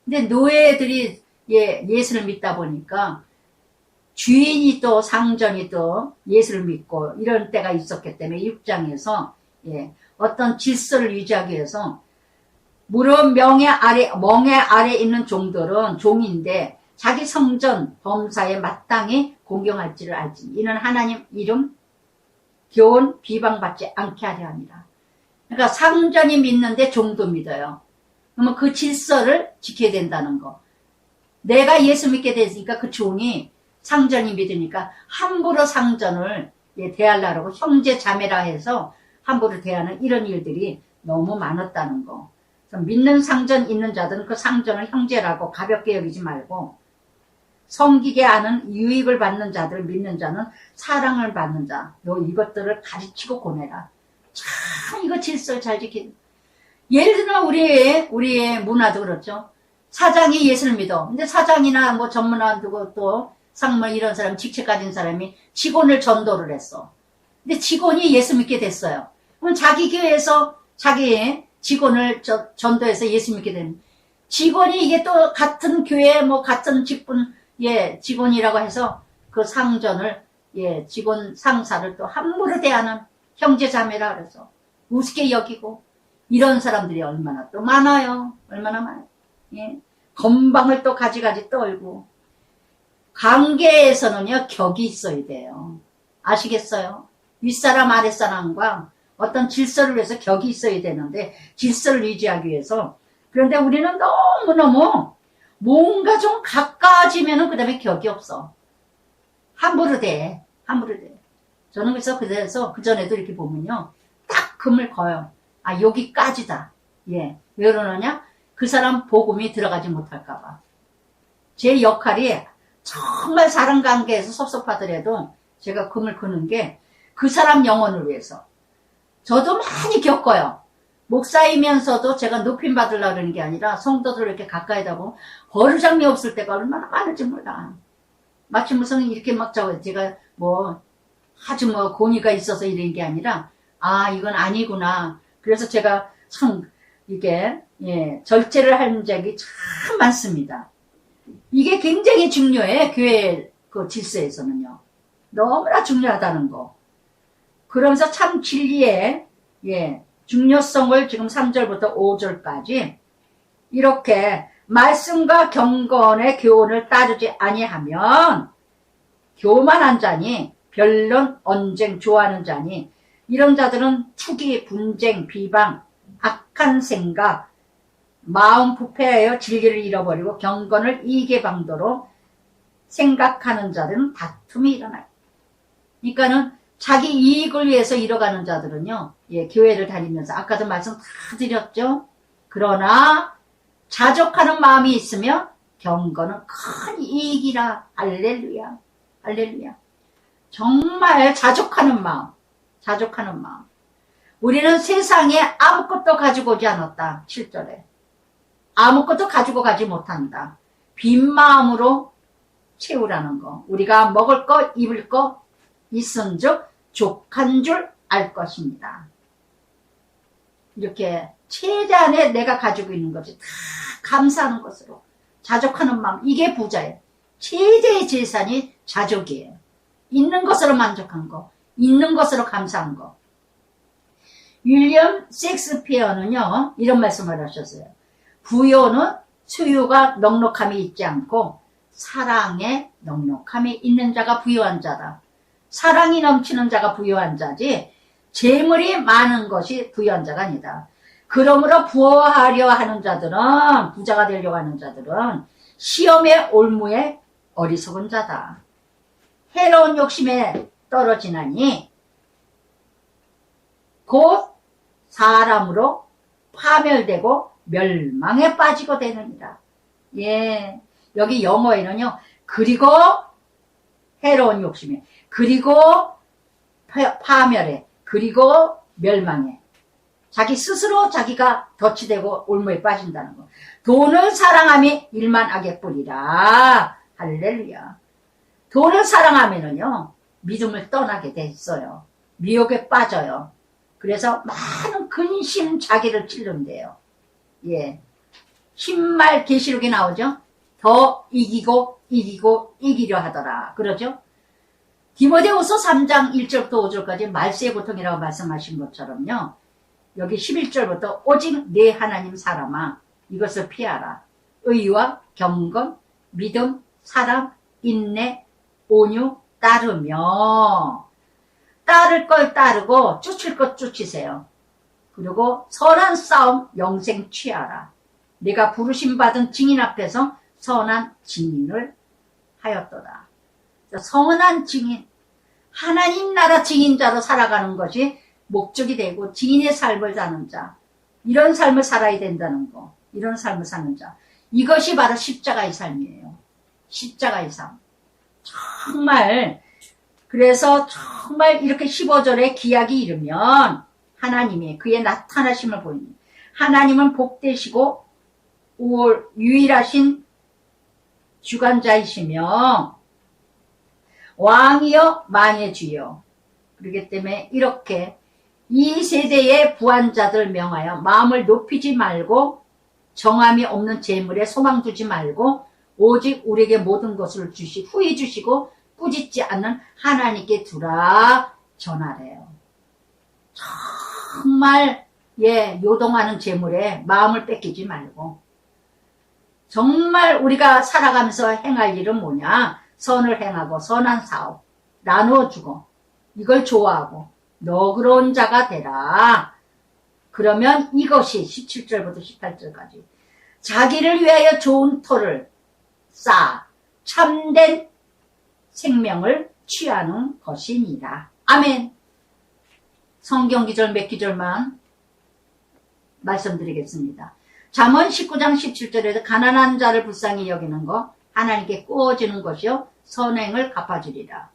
근데 노예들이 예수를 믿다 보니까 주인이 또 상전이 또 예수를 믿고 이런 때가 있었기 때문에 6장에서 어떤 질서를 유지하기 위해서 물론 멍에 아래 있는 종들은 종인데 자기 성전 범사에 마땅히 공경할지를 알지. 이는 하나님 이름 교훈 비방받지 않게 하려 합니다. 그러니까 상전이 믿는데 종도 믿어요. 그러면 그 질서를 지켜야 된다는 거. 내가 예수 믿게 됐으니까 그 종이 상전이 믿으니까 함부로 상전을 대하려고 형제 자매라 해서 함부로 대하는 이런 일들이 너무 많았다는 거. 믿는 상전 있는 자들은 그 상전을 형제라고 가볍게 여기지 말고 섬기게 하는 유익을 받는 자들 믿는 자는 사랑을 받는 자. 너 이것들을 가르치고 보내라. 참 이거 질서를 잘 지키. 예를 들면 우리의 문화도 그렇죠. 사장이 예수를 믿어. 근데 사장이나 뭐 전문화 두고 또 상무 이런 사람 직책 가진 사람이 직원을 전도를 했어. 근데 직원이 예수 믿게 됐어요. 그럼 자기 교회에서 자기 직원을 전도해서 예수 믿게 되는 직원이 이게 또 같은 교회 뭐 같은 직분 직원이라고 해서 그 상전을 직원 상사를 또 함부로 대하는 형제 자매라 그래서 우습게 여기고 이런 사람들이 얼마나 또 많아요. 얼마나 많아요. 건방을 또 가지가지 떨고 관계에서는요 격이 있어야 돼요. 아시겠어요? 윗사람 아랫사람과 어떤 질서를 위해서 격이 있어야 되는데 질서를 유지하기 위해서 그런데 우리는 너무너무 뭔가 좀 가까워지면은 그 다음에 격이 없어. 함부로 돼. 저는 그래서 그전에도 이렇게 보면요 딱 금을 거요. 아 여기까지다. 왜 그러느냐? 그 사람 복음이 들어가지 못할까봐. 제 역할이 정말 사람 관계에서 섭섭하더라도 제가 금을 그는 게 그 사람 영혼을 위해서 저도 많이 겪어요. 목사이면서도 제가 높임 받으려고 그러는 게 아니라 성도들 이렇게 가까이다 보면 버르장미 없을 때가 얼마나 많을지 몰라. 마치 무슨 이렇게 막 제가 뭐 아주 뭐 권위가 있어서 이런 게 아니라 아 이건 아니구나. 그래서 제가 참 이게 절제를 한 적이 참 많습니다. 이게 굉장히 중요해. 교회 그 질서에서는요. 너무나 중요하다는 거. 그러면서 참 진리의 중요성을 지금 3절부터 5절까지 이렇게 말씀과 경건의 교훈을 따르지 아니하면 교만한 자니 변론, 언쟁 좋아하는 자니 이런 자들은 투기, 분쟁, 비방, 악한 생각, 마음 부패하여 진리를 잃어버리고 경건을 이익의 방도로 생각하는 자들은 다툼이 일어나요. 그러니까는 자기 이익을 위해서 이뤄가는 자들은요, 교회를 다니면서 아까도 말씀 다 드렸죠. 그러나 자족하는 마음이 있으면 경건은 큰 이익이라. 할렐루야, 할렐루야. 정말 자족하는 마음, 자족하는 마음. 우리는 세상에 아무것도 가지고 오지 않았다. 7절에 아무것도 가지고 가지 못한다. 빈 마음으로 채우라는 거. 우리가 먹을 거, 입을 거 있은즉 족한 줄 알 것입니다. 이렇게 최대한의 내가 가지고 있는 것이 다 감사하는 것으로 자족하는 마음. 이게 부자예요. 최대의 재산이 자족이에요. 있는 것으로 만족한 거, 있는 것으로 감사한 거. 윌리엄 셰익스피어는요 이런 말씀을 하셨어요. 부요는 소유가 넉넉함이 있지 않고 사랑에 넉넉함이 있는 자가 부유한 자다. 사랑이 넘치는 자가 부유한 자지 재물이 많은 것이 부유한 자가 아니다. 그러므로 부하려 하는 자들은, 부자가 되려고 하는 자들은 시험의 올무에 어리석은 자다. 해로운 욕심에 떨어지나니 곧 사람으로 파멸되고 멸망에 빠지고 되느니라. 여기 영어에는요, 그리고 해로운 욕심에, 그리고 파멸에, 그리고 멸망에. 자기 스스로 자기가 덫이 되고 올무에 빠진다는 거. 돈을 사랑함이 일만 악의 뿌리라. 할렐루야. 돈을 사랑하면은요, 믿음을 떠나게 돼 있어요. 미혹에 빠져요. 그래서 많은 근심 자기를 찔른대요. 신말 계시록에 나오죠. 더 이기고 이기려 하더라. 그러죠. 디모데후서 3장 1절부터 5절까지 말세의 고통이라고 말씀하신 것처럼요. 여기 11절부터 오직 내 하나님 사람아 이것을 피하라. 의와 경건, 믿음, 사랑, 인내, 온유 따르며 따를 걸 따르고 쫓을 것 쫓으세요. 그리고 선한 싸움 영생 취하라. 내가 부르심 받은 증인 앞에서 선한 증인을 하였도다. 선한 증인, 하나님 나라 증인자로 살아가는 것이 목적이 되고 증인의 삶을 사는 자, 이런 삶을 살아야 된다는 거, 이런 삶을 사는 자, 이것이 바로 십자가의 삶이에요. 십자가의 삶. 정말 그래서 정말 이렇게 15절에 기약이 이르면 하나님이 그의 나타나심을 보이니 하나님은 복되시고 유일하신 주관자이시며 왕이여 만의 주여. 그렇기 때문에 이렇게 이 세대의 부한자들 명하여 마음을 높이지 말고 정함이 없는 재물에 소망 두지 말고 오직 우리에게 모든 것을 후히 주시고 꾸짖지 않는 하나님께 두라 전하래요. 정말 요동하는 재물에 마음을 뺏기지 말고 정말 우리가 살아가면서 행할 일은 뭐냐? 선을 행하고 선한 사업 나누어주고 이걸 좋아하고 너그러운 자가 되라. 그러면 이것이 17절부터 18절까지 자기를 위하여 좋은 토를 쌓아 참된 생명을 취하는 것이니라. 아멘. 성경 기절 몇 기절만 말씀드리겠습니다. 잠언 19장 17절에서 가난한 자를 불쌍히 여기는 것 하나님께 꾸어지는 것이요 선행을 갚아주리라.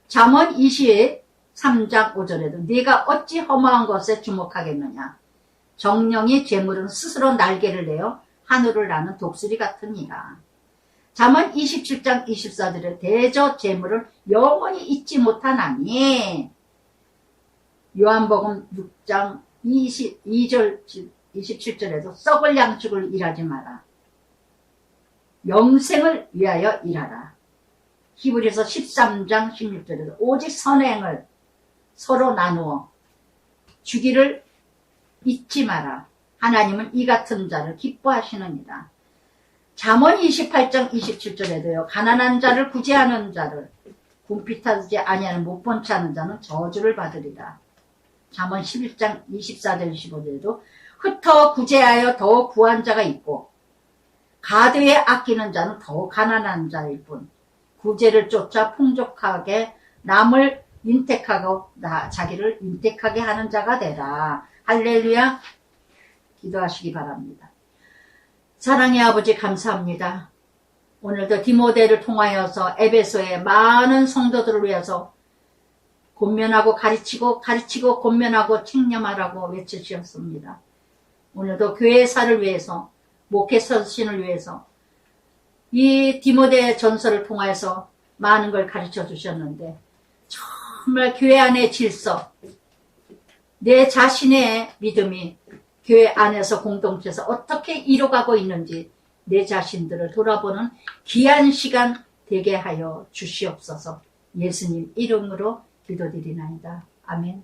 잠언 24장 3장 5절에도 네가 어찌 허무한 것에 주목하겠느냐. 정령이 재물은 스스로 날개를 내어 하늘을 나는 독수리 같으니라. 잠언 27장 24절에 대저 재물을 영원히 잊지 못하나니. 요한복음 6장 22절 27절에도 썩을 양식을 일하지 마라. 영생을 위하여 일하라. 히브리서 13장 16절에도 오직 선행을 서로 나누어 주기를 잊지 마라. 하나님은 이 같은 자를 기뻐하시느니라. 잠언 28장 27절에도요. 가난한 자를 구제하는 자를 궁핍하지 아니하는 못 본 채 하는 자는 저주를 받으리라. 잠언 11장 24절 25절에도 흩어 구제하여 더 부한 자가 있고 가되에 아끼는 자는 더 가난한 자일 뿐 구제를 쫓아 풍족하게 남을 인택하고 자기를 인택하게 하는 자가 되라. 할렐루야. 기도하시기 바랍니다. 사랑의 아버지 감사합니다. 오늘도 디모데를 통하여서 에베소의 많은 성도들을 위해서 권면하고 가르치고 권면하고 책념하라고 외치셨습니다. 오늘도 교회사를 위해서 목회 서신을 위해서 이 디모데 전서를 통해서 많은 걸 가르쳐 주셨는데 정말 교회 안의 질서, 내 자신의 믿음이 교회 안에서 공동체에서 어떻게 이루어가고 있는지 내 자신들을 돌아보는 귀한 시간 되게 하여 주시옵소서. 예수님 이름으로 기도드리나이다. 아멘.